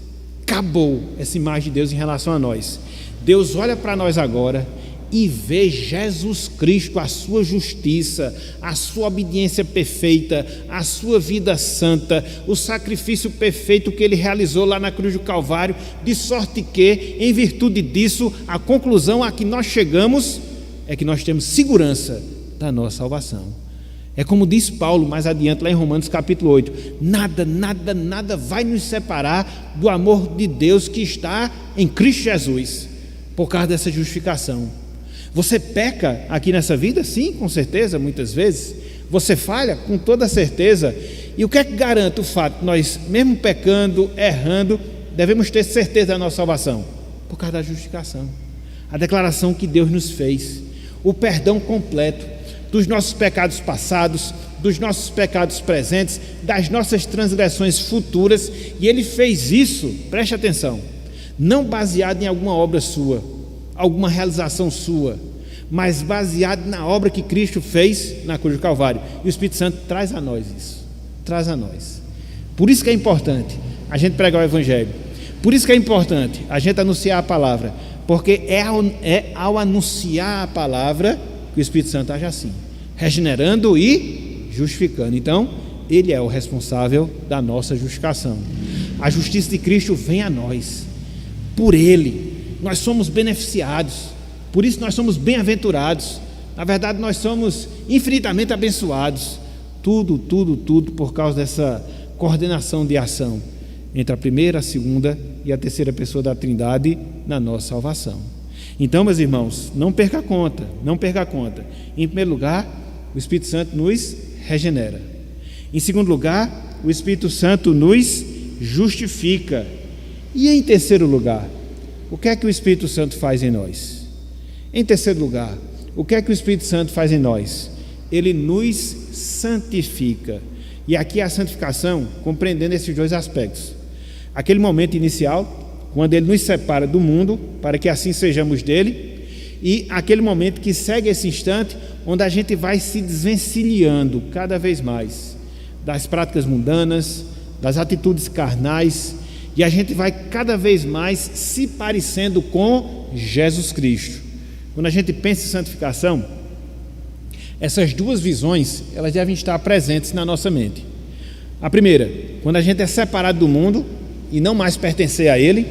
A: Acabou essa imagem de Deus em relação a nós. Deus olha para nós agora e vê Jesus Cristo, a sua justiça, a sua obediência perfeita, a sua vida santa, o sacrifício perfeito que ele realizou lá na cruz do Calvário, de sorte que, em virtude disso, a conclusão a que nós chegamos é que nós temos segurança da nossa salvação. É como diz Paulo mais adiante lá em Romanos capítulo 8: nada vai nos separar do amor de Deus que está em Cristo Jesus, por causa dessa justificação. Você peca aqui nessa vida? Sim, com certeza, muitas vezes. Você falha? Com toda certeza. E o que é que garante o fato que nós, mesmo pecando, errando, devemos ter certeza da nossa salvação? Por causa da justificação, a declaração que Deus nos fez, o perdão completo dos nossos pecados passados, dos nossos pecados presentes, das nossas transgressões futuras. E Ele fez isso, preste atenção, não baseado em alguma obra sua, alguma realização sua, mas baseado na obra que Cristo fez na cruz do Calvário. E o Espírito Santo traz a nós isso, traz a nós. Por isso que é importante a gente pregar o Evangelho, por isso que é importante a gente anunciar a palavra, porque é ao anunciar a palavra que o Espírito Santo age assim, regenerando e justificando. Então, Ele é o responsável da nossa justificação. A justiça de Cristo vem a nós, por Ele nós somos beneficiados, por isso nós somos bem-aventurados. Na verdade, nós somos infinitamente abençoados. Tudo por causa dessa coordenação de ação entre a primeira, a segunda e a terceira pessoa da Trindade na nossa salvação. Então, meus irmãos, não perca a conta. Em primeiro lugar, o Espírito Santo nos regenera. Em segundo lugar, o Espírito Santo nos justifica. E em terceiro lugar, o que é que o Espírito Santo faz em nós? Em terceiro lugar, o que é que o Espírito Santo faz em nós? Ele nos santifica. E aqui a santificação compreendendo esses dois aspectos. Aquele momento inicial, quando Ele nos separa do mundo, para que assim sejamos dele, e aquele momento que segue esse instante, onde a gente vai se desvencilhando cada vez mais das práticas mundanas, das atitudes carnais, e a gente vai cada vez mais se parecendo com Jesus Cristo. Quando a gente pensa em santificação, essas duas visões, elas devem estar presentes na nossa mente. A primeira, quando a gente é separado do mundo e não mais pertencer a ele.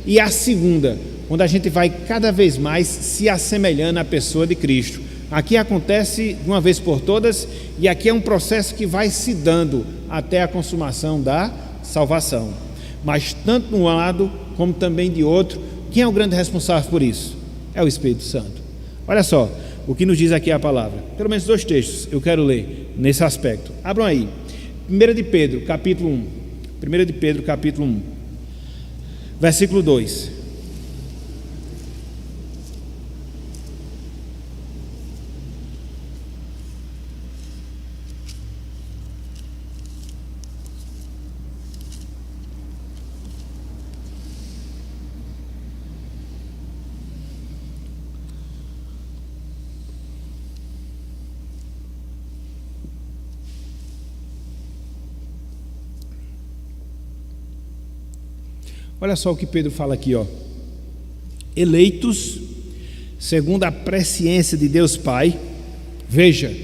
A: E a segunda, quando a gente vai cada vez mais se assemelhando à pessoa de Cristo. Aqui acontece de uma vez por todas, e aqui é um processo que vai se dando até a consumação da salvação. Mas tanto de um lado como também de outro, quem é o grande responsável por isso? É o Espírito Santo. Olha só o que nos diz aqui a palavra. Pelo menos 2 textos eu quero ler nesse aspecto. Abram aí. 1 de Pedro, capítulo 1. 1 de Pedro, capítulo 1, versículo 2. Olha só o que Pedro fala aqui, ó. Eleitos segundo a presciência de Deus Pai, veja,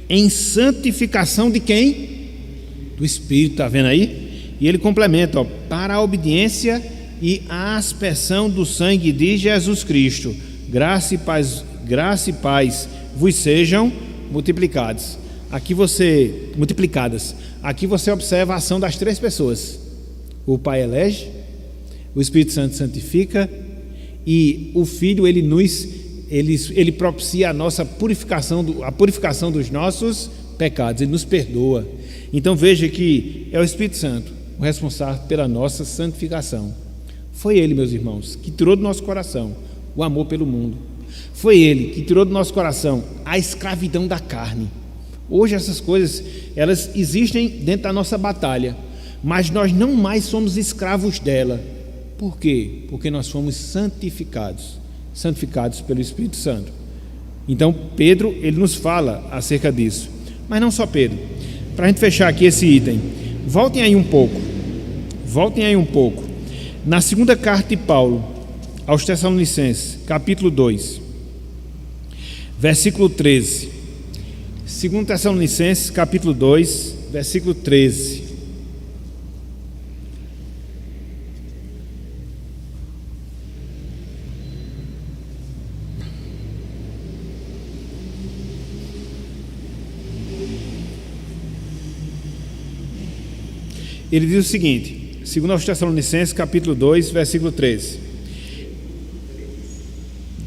A: em santificação de quem? Do Espírito, está vendo aí? E ele complementa, ó, para a obediência e a aspersão do sangue de Jesus Cristo, graça e paz vos sejam multiplicadas. Aqui você observa a ação das 3 pessoas. O Pai elege, o Espírito Santo santifica e o Filho ele propicia a nossa purificação, a purificação dos nossos pecados, ele nos perdoa. Então veja que é o Espírito Santo o responsável pela nossa santificação. Foi Ele, meus irmãos, que tirou do nosso coração o amor pelo mundo. Foi Ele que tirou do nosso coração a escravidão da carne. Hoje essas coisas, elas existem dentro da nossa batalha, mas nós não mais somos escravos dela. Por quê? Porque nós fomos santificados pelo Espírito Santo. Então Pedro, ele nos fala acerca disso. Mas não só Pedro. Para a gente fechar aqui esse item, voltem aí um pouco. Na segunda carta de Paulo aos Tessalonicenses, capítulo 2, versículo 13. 2 Tessalonicenses, capítulo 2, versículo 13. Ele diz o seguinte, 2 Tessalonicenses capítulo 2, versículo 13.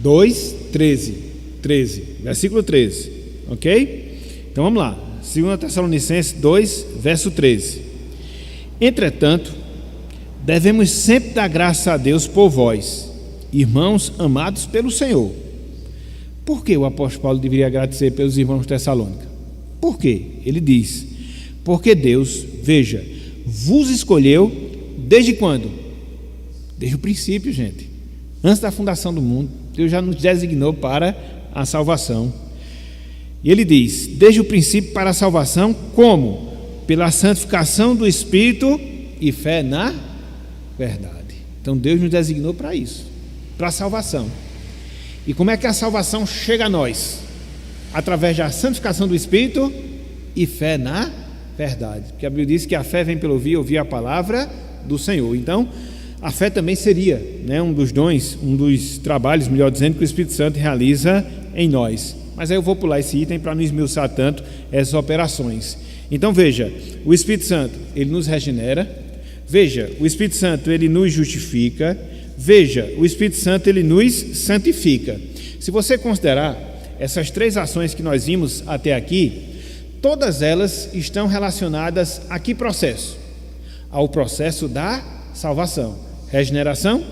A: 2, 13, versículo 13, ok? Então vamos lá, 2 Tessalonicenses 2, verso 13. Entretanto, devemos sempre dar graça a Deus por vós, irmãos amados pelo Senhor. Por que o apóstolo Paulo deveria agradecer pelos irmãos de Tessalônica? Por quê? Ele diz, porque Deus, veja, vos escolheu desde quando? Desde o princípio, gente. Antes da fundação do mundo, Deus já nos designou para a salvação. E ele diz, desde o princípio para a salvação, como? Pela santificação do Espírito e fé na verdade. Então Deus nos designou para isso, para a salvação. E como é que a salvação chega a nós? Através da santificação do Espírito e fé na verdade. Porque a Bíblia diz que a fé vem pelo ouvir a palavra do Senhor. Então, a fé também seria, um dos dons, um dos trabalhos, melhor dizendo, que o Espírito Santo realiza em nós. Mas aí eu vou pular esse item para não esmiuçar tanto essas operações. Então veja, o Espírito Santo, ele nos regenera. Veja, o Espírito Santo, ele nos justifica. Veja, o Espírito Santo, ele nos santifica. Se você considerar essas três ações que nós vimos até aqui, todas elas estão relacionadas a que processo? Ao processo da salvação, regeneração,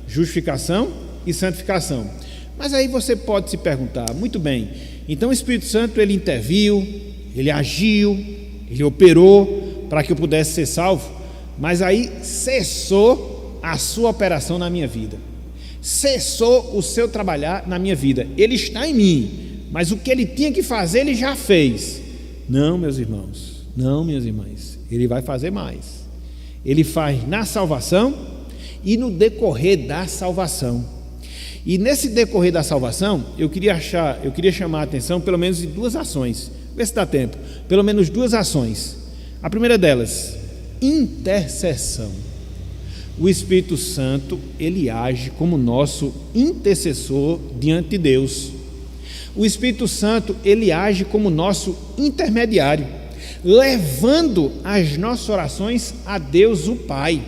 A: justificação e santificação. Mas aí você pode se perguntar, muito bem, então o Espírito Santo ele interviu, ele agiu, ele operou para que eu pudesse ser salvo, mas aí cessou a sua operação na minha vida, cessou o seu trabalhar na minha vida. Ele está em mim, mas o que ele tinha que fazer ele já fez. Não, meus irmãos, não, minhas irmãs, ele vai fazer mais. Ele faz na salvação e no decorrer da salvação. E nesse decorrer da salvação, eu queria chamar a atenção pelo menos de duas ações. Vê se dá tempo. Pelo menos duas ações. A primeira delas, intercessão. O Espírito Santo, ele age como nosso intercessor diante de Deus. O Espírito Santo, ele age como nosso intermediário, levando as nossas orações a Deus o Pai.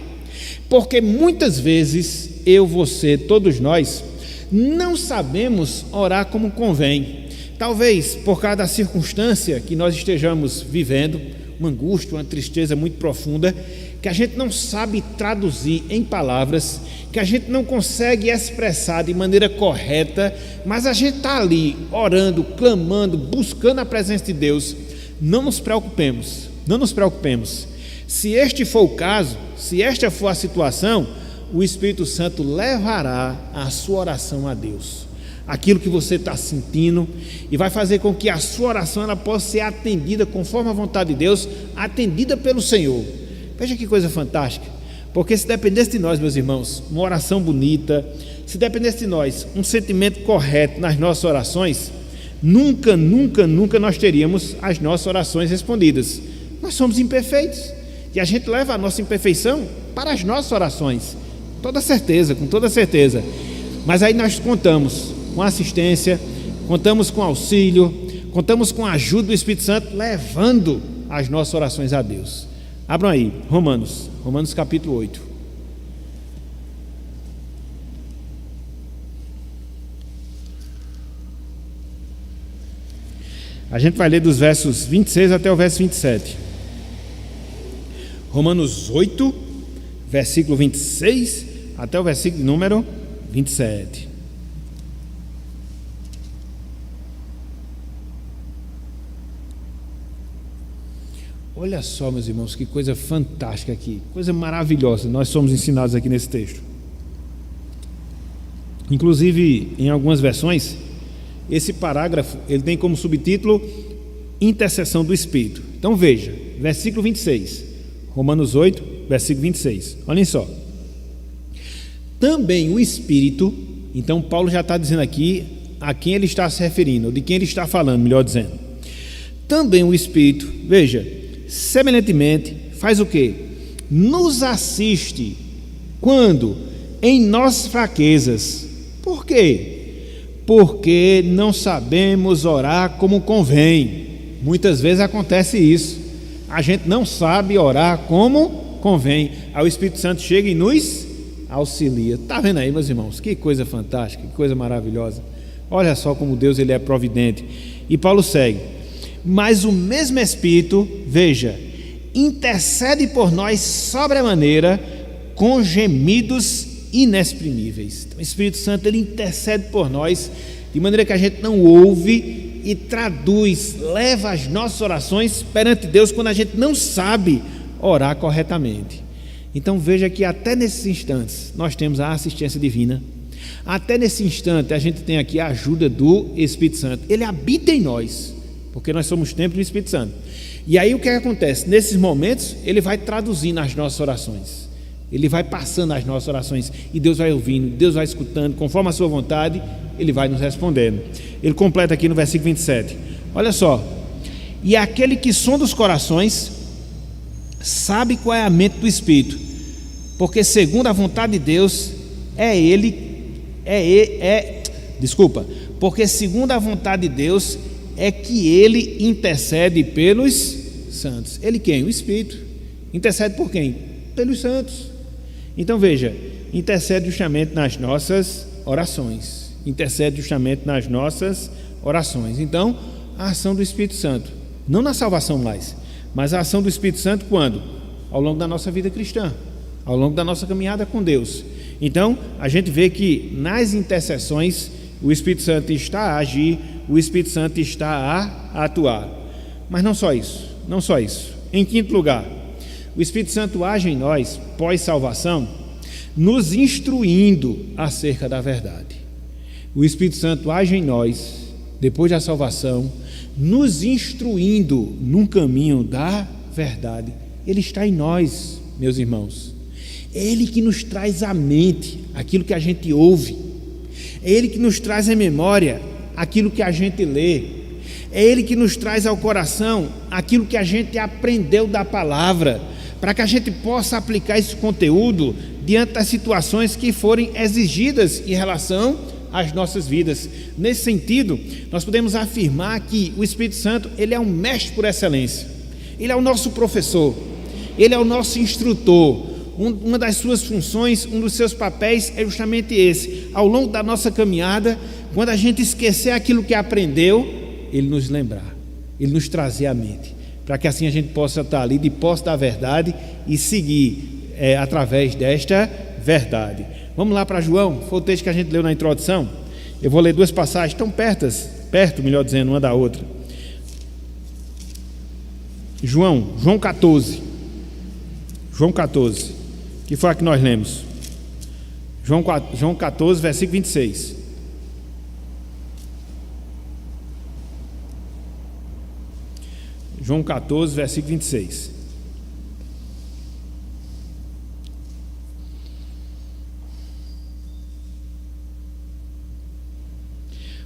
A: Porque muitas vezes, eu, você, todos nós, não sabemos orar como convém. Talvez por causa da circunstância que nós estejamos vivendo, uma angústia, uma tristeza muito profunda, que a gente não sabe traduzir em palavras, que a gente não consegue expressar de maneira correta, mas a gente está ali orando, clamando, buscando a presença de Deus. Não nos preocupemos, não nos preocupemos. Se este for o caso, se esta for a situação, o Espírito Santo levará a sua oração a Deus, aquilo que você está sentindo, e vai fazer com que a sua oração ela possa ser atendida conforme a vontade de Deus, atendida pelo Senhor. Veja que coisa fantástica, porque se dependesse de nós, meus irmãos, uma oração bonita, se dependesse de nós, um sentimento correto nas nossas orações, nunca nós teríamos as nossas orações respondidas. Nós somos imperfeitos, e a gente leva a nossa imperfeição para as nossas orações, com toda certeza, mas aí nós contamos com assistência, contamos com auxílio, contamos com a ajuda do Espírito Santo, levando as nossas orações a Deus. Abram aí, Romanos capítulo 8. A gente vai ler dos versos 26 até o verso 27. Romanos 8, versículo 26 até o versículo número 27. Olha só, meus irmãos, que coisa fantástica aqui, coisa maravilhosa nós somos ensinados aqui nesse texto. Inclusive, em algumas versões, esse parágrafo ele tem como subtítulo intercessão do Espírito. Então veja, versículo 26, Romanos 8, versículo 26, olhem só. Também o Espírito, então Paulo já está dizendo aqui a quem ele está se referindo, ou de quem ele está falando, melhor dizendo. Também o Espírito, veja, semelhantemente, faz o quê? Nos assiste quando? Em nossas fraquezas. Por quê? Porque não sabemos orar como convém. Muitas vezes acontece isso. A gente não sabe orar como convém. Aí o Espírito Santo chega e nos auxilia. Está vendo aí, meus irmãos? Que coisa fantástica, que coisa maravilhosa. Olha só como Deus ele é providente. E Paulo segue: mas o mesmo Espírito, veja, intercede por nós sobremaneira com gemidos inexprimíveis. Então, o Espírito Santo ele intercede por nós de maneira que a gente não ouve e traduz, leva as nossas orações perante Deus quando a gente não sabe orar corretamente. Então veja que até nesses instantes nós temos a assistência divina. Até nesse instante a gente tem aqui a ajuda do Espírito Santo. Ele habita em nós, porque nós somos templo do Espírito Santo. E aí o que acontece? Nesses momentos ele vai traduzindo as nossas orações. Ele vai passando as nossas orações e Deus vai ouvindo, Deus vai escutando, conforme a sua vontade, Ele vai nos respondendo. Ele completa aqui no versículo 27. Olha só: e aquele que sonda os corações sabe qual é a mente do Espírito, porque segundo a vontade de Deus porque segundo a vontade de Deus é que Ele intercede pelos santos. Ele quem? O Espírito. Intercede por quem? Pelos santos. Então veja, intercede justamente nas nossas orações. Intercede justamente nas nossas orações. Então, a ação do Espírito Santo, não na salvação mais, mas a ação do Espírito Santo quando? Ao longo da nossa vida cristã, ao longo da nossa caminhada com Deus. Então, a gente vê que nas intercessões o Espírito Santo está a agir, o Espírito Santo está a atuar. Mas não só isso, não só isso. Em quinto lugar, o Espírito Santo age em nós, pós-salvação, nos instruindo acerca da verdade. O Espírito Santo age em nós, depois da salvação, nos instruindo num caminho da verdade. Ele está em nós, meus irmãos. É Ele que nos traz à mente aquilo que a gente ouve. É Ele que nos traz à memória aquilo que a gente lê. É Ele que nos traz ao coração aquilo que a gente aprendeu da palavra, para que a gente possa aplicar esse conteúdo diante das situações que forem exigidas em relação às nossas vidas. Nesse sentido, nós podemos afirmar que o Espírito Santo, ele é um mestre por excelência. Ele é o nosso professor, ele é o nosso instrutor. Uma das suas funções, um dos seus papéis é justamente esse. Ao longo da nossa caminhada, quando a gente esquecer aquilo que aprendeu, ele nos lembrar, ele nos trazer à mente, para que assim a gente possa estar ali de posse da verdade e seguir através desta verdade. Vamos lá para João, foi o texto que a gente leu na introdução. Eu vou ler duas passagens tão perto, melhor dizendo, uma da outra. João 14, que foi a que nós lemos. João 14, versículo 26. João 14, versículo 26.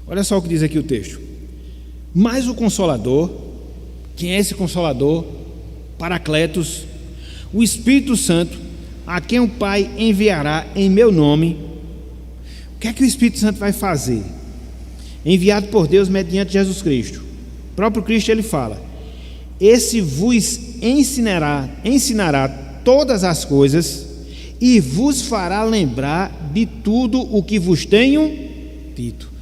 A: Olha só o que diz aqui o texto. Mas o Consolador, quem é esse Consolador? Paracletos, o Espírito Santo, a quem o Pai enviará em meu nome. O que é que o Espírito Santo vai fazer? Enviado por Deus mediante Jesus Cristo. O próprio Cristo ele fala: esse vos ensinará todas as coisas e vos fará lembrar de tudo o que vos tenho dito.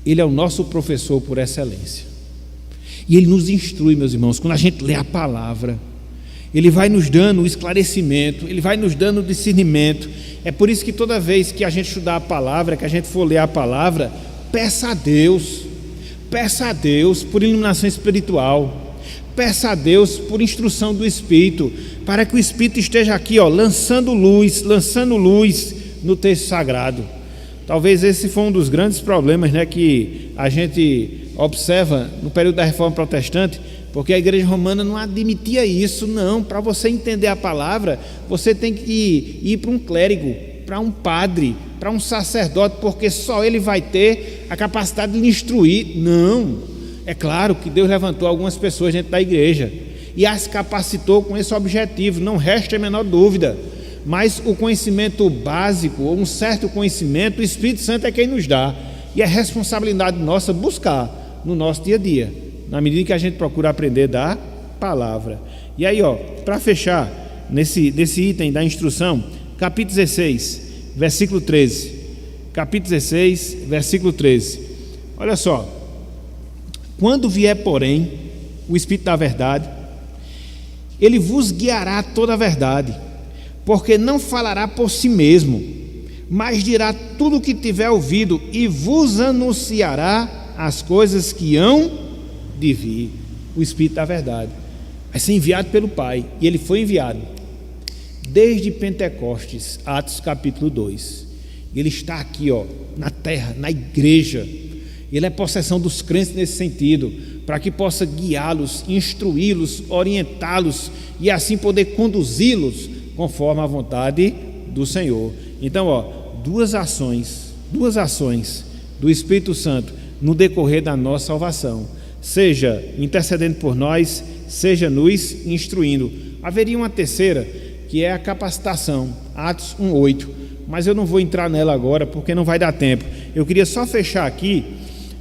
A: Ele é o nosso professor por excelência. E ele nos instrui, meus irmãos, quando a gente lê a palavra, ele vai nos dando o esclarecimento, ele vai nos dando o discernimento. É por isso que toda vez que a gente estudar a palavra, que a gente for ler a palavra, peça a Deus por iluminação espiritual, peça a Deus por instrução do Espírito, para que o Espírito esteja aqui, lançando luz no texto sagrado. Talvez esse foi um dos grandes problemas, que a gente observa no período da Reforma Protestante, porque a Igreja Romana não admitia isso. Não, para você entender a palavra, você tem que ir para um clérigo, para um padre, para um sacerdote, porque só ele vai ter a capacidade de lhe instruir. Não, é claro que Deus levantou algumas pessoas dentro da igreja e as capacitou com esse objetivo, não resta a menor dúvida. Mas o conhecimento básico, ou um certo conhecimento, o Espírito Santo é quem nos dá, e é responsabilidade nossa buscar no nosso dia a dia, na medida que a gente procura aprender da palavra. E aí, para fechar, nesse item da instrução, capítulo 16, versículo 13. Capítulo 16, versículo 13. Olha só. Quando vier, porém, o Espírito da verdade, ele vos guiará a toda a verdade, porque não falará por si mesmo, mas dirá tudo o que tiver ouvido e vos anunciará as coisas que hão de vir. O Espírito da verdade vai ser enviado pelo Pai, e ele foi enviado desde Pentecostes, Atos capítulo 2. Ele está aqui, na terra, na igreja. Ele é possessão dos crentes nesse sentido, para que possa guiá-los, instruí-los, orientá-los e assim poder conduzi-los conforme a vontade do Senhor. Então, duas ações do Espírito Santo no decorrer da nossa salvação, seja intercedendo por nós, seja nos instruindo. Haveria uma terceira, que é a capacitação, Atos 1:8, mas eu não vou entrar nela agora porque não vai dar tempo. Eu queria só fechar aqui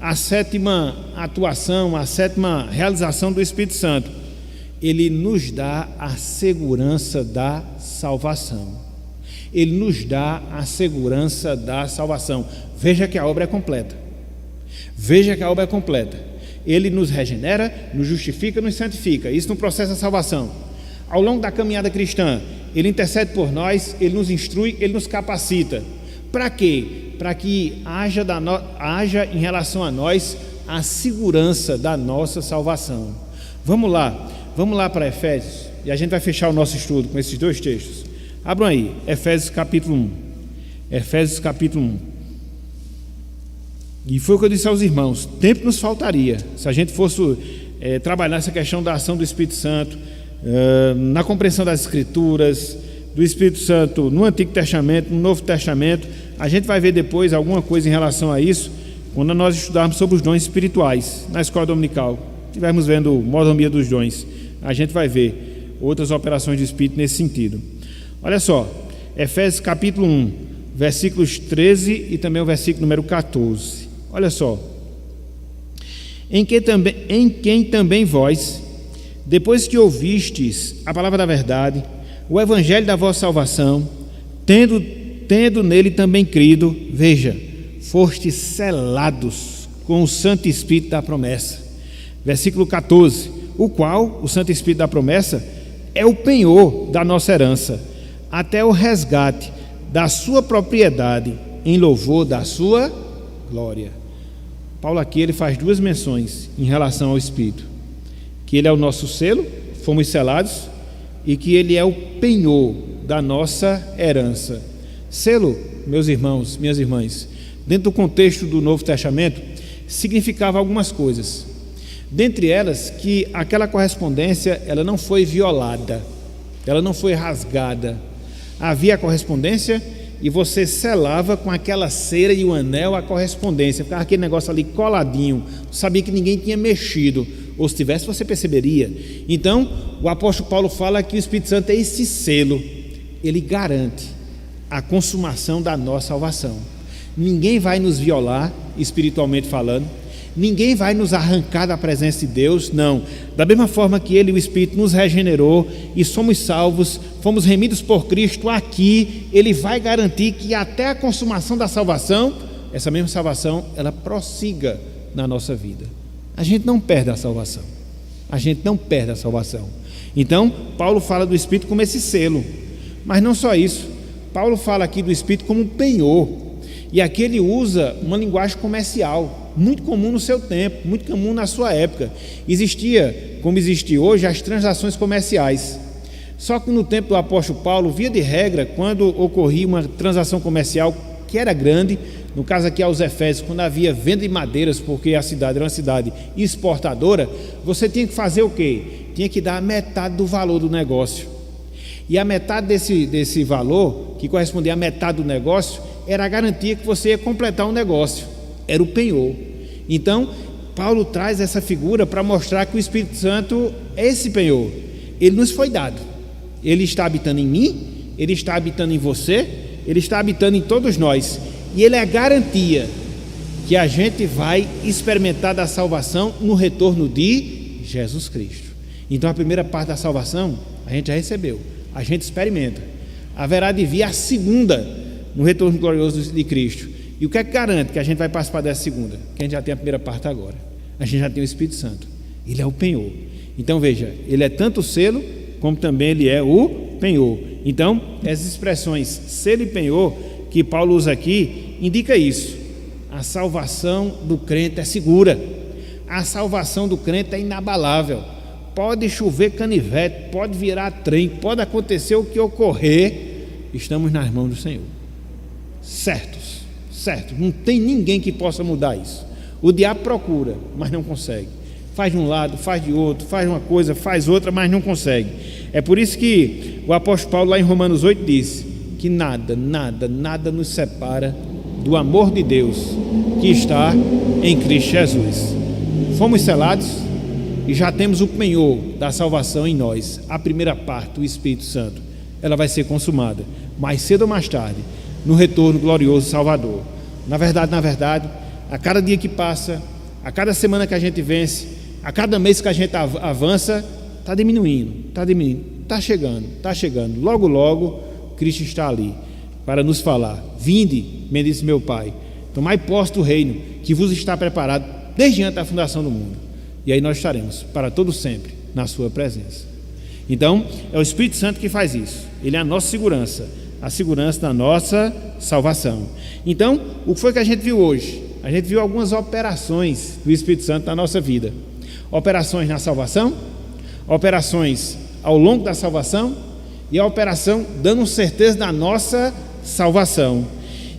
A: a sétima atuação, a sétima realização do Espírito Santo. Ele nos dá a segurança da salvação. Ele nos dá a segurança da salvação. Veja que a obra é completa. Veja que a obra é completa. Ele nos regenera, nos justifica, nos santifica. Isso no processo da salvação. Ao longo da caminhada cristã, ele intercede por nós, ele nos instrui, ele nos capacita. Para quê? Para que haja em relação a nós a segurança da nossa salvação. Vamos lá para Efésios, e a gente vai fechar o nosso estudo com esses dois textos. Abram aí, Efésios capítulo 1. Efésios capítulo 1. E foi o que eu disse aos irmãos: tempo nos faltaria se a gente fosse trabalhar essa questão da ação do Espírito Santo, na compreensão das Escrituras, do Espírito Santo no Antigo Testamento, no Novo Testamento. A gente vai ver depois alguma coisa em relação a isso quando nós estudarmos sobre os dons espirituais na escola dominical. Estivermos vendo mordomia dos dons, a gente vai ver outras operações de Espírito nesse sentido. Olha só, Efésios capítulo 1, versículos 13 e também o versículo número 14. Olha só: em quem também vós, depois que ouvistes a palavra da verdade, o evangelho da vossa salvação, tendo nele também crido, veja, fostes selados com o Santo Espírito da promessa. Versículo 14: o qual, o Santo Espírito da promessa, é o penhor da nossa herança, até o resgate da sua propriedade, em louvor da sua glória. Paulo aqui ele faz duas menções em relação ao Espírito: que ele é o nosso selo, fomos selados, e que ele é o penhor da nossa herança. Selo, meus irmãos, minhas irmãs, dentro do contexto do Novo Testamento, significava algumas coisas. Dentre elas, que aquela correspondência ela não foi violada, ela não foi rasgada. Havia a correspondência e você selava com aquela cera e o anel a correspondência. Ficava aquele negócio ali coladinho, sabia que ninguém tinha mexido, ou se tivesse você perceberia. Então o apóstolo Paulo fala que o Espírito Santo é esse selo, ele garante a consumação da nossa salvação. Ninguém vai nos violar espiritualmente falando, ninguém vai nos arrancar da presença de Deus, não. Da mesma forma que ele, o Espírito, nos regenerou e somos salvos, fomos remidos por Cristo aqui, ele vai garantir que até a consumação da salvação, essa mesma salvação, ela prossiga na nossa vida. A gente não perde a salvação. A gente não perde a salvação. Então, Paulo fala do Espírito como esse selo. Mas não só isso. Paulo fala aqui do Espírito como um penhor. E aqui ele usa uma linguagem comercial, muito comum no seu tempo, muito comum na sua época. Existia, como existe hoje, as transações comerciais. Só que no tempo do apóstolo Paulo, via de regra, quando ocorria uma transação comercial que era grande, no caso aqui aos Efésios, quando havia venda de madeiras, porque a cidade era uma cidade exportadora, você tinha que fazer o quê? Tinha que dar metade do valor do negócio. E a metade desse valor, que correspondia à metade do negócio, era a garantia que você ia completar um negócio, era o penhor. Então, Paulo traz essa figura para mostrar que o Espírito Santo é esse penhor. Ele nos foi dado, ele está habitando em mim, ele está habitando em você, ele está habitando em todos nós, e ele é a garantia que a gente vai experimentar da salvação no retorno de Jesus Cristo. Então a primeira parte da salvação a gente já recebeu, a gente experimenta. Haverá de vir a segunda no retorno glorioso de Cristo. E o que é que garante que a gente vai participar dessa segunda? Que a gente já tem a primeira parte agora. A gente já tem o Espírito Santo. Ele é o penhor. Então veja, ele é tanto o selo, como também ele é o penhor. Então, essas expressões selo e penhor que Paulo usa aqui, indica isso. A salvação do crente é segura. A salvação do crente é inabalável. Pode chover canivete, pode virar trem, pode acontecer o que ocorrer, estamos nas mãos do Senhor. Certo. Não tem ninguém que possa mudar isso. O diabo procura, mas não consegue. Faz de um lado, faz de outro, faz uma coisa, faz outra, mas não consegue. É por isso que o apóstolo Paulo lá em Romanos 8 diz que nada nos separa do amor de Deus que está em Cristo Jesus. Fomos selados e já temos o penhor da salvação em nós. A primeira parte, o Espírito Santo, ela vai ser consumada mais cedo ou mais tarde no retorno glorioso Salvador. Na verdade, a cada dia que passa, a cada semana que a gente vence, a cada mês que a gente avança, está diminuindo, está chegando. Logo, Cristo está ali para nos falar: vinde, bendice meu Pai, tomai posse do reino que vos está preparado desde antes da fundação do mundo. E aí nós estaremos para todo sempre na sua presença. Então, é o Espírito Santo que faz isso. Ele é a nossa segurança, a segurança da nossa salvação. Então, o que foi que a gente viu hoje? A gente viu algumas operações do Espírito Santo na nossa vida. Operações na salvação, operações ao longo da salvação e a operação dando certeza da nossa salvação.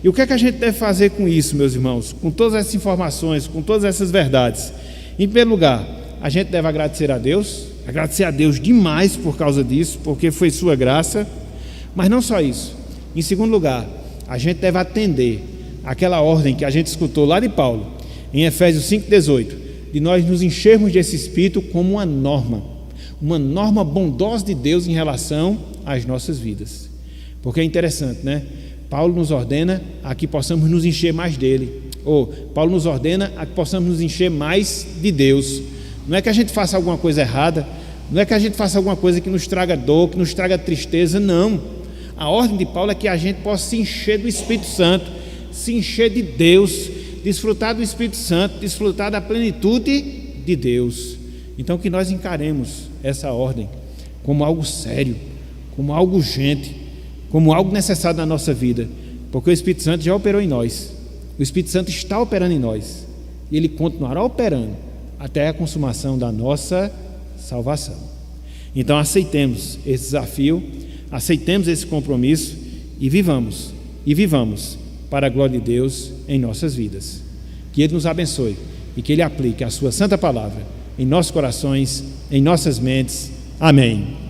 A: E o que é que a gente deve fazer com isso, meus irmãos? Com todas essas informações, com todas essas verdades? Em primeiro lugar, a gente deve agradecer a Deus demais por causa disso, porque foi sua graça. Mas não só isso. Em segundo lugar, a gente deve atender aquela ordem que a gente escutou lá de Paulo, em Efésios 5,18, de nós nos enchermos desse Espírito como uma norma bondosa de Deus em relação às nossas vidas. Porque é interessante, né? Paulo nos ordena a que possamos nos encher mais dele, ou Paulo nos ordena a que possamos nos encher mais de Deus. Não é que a gente faça alguma coisa errada, não é que a gente faça alguma coisa que nos traga dor, que nos traga tristeza, não. A ordem de Paulo é que a gente possa se encher do Espírito Santo, se encher de Deus, desfrutar do Espírito Santo, desfrutar da plenitude de Deus. Então que nós encaremos essa ordem como algo sério, como algo urgente, como algo necessário na nossa vida, porque o Espírito Santo já operou em nós, o Espírito Santo está operando em nós, e ele continuará operando até a consumação da nossa salvação. Então aceitemos esse desafio, aceitemos esse compromisso e vivamos para a glória de Deus em nossas vidas. Que Ele nos abençoe e que Ele aplique a sua santa palavra em nossos corações, em nossas mentes. Amém.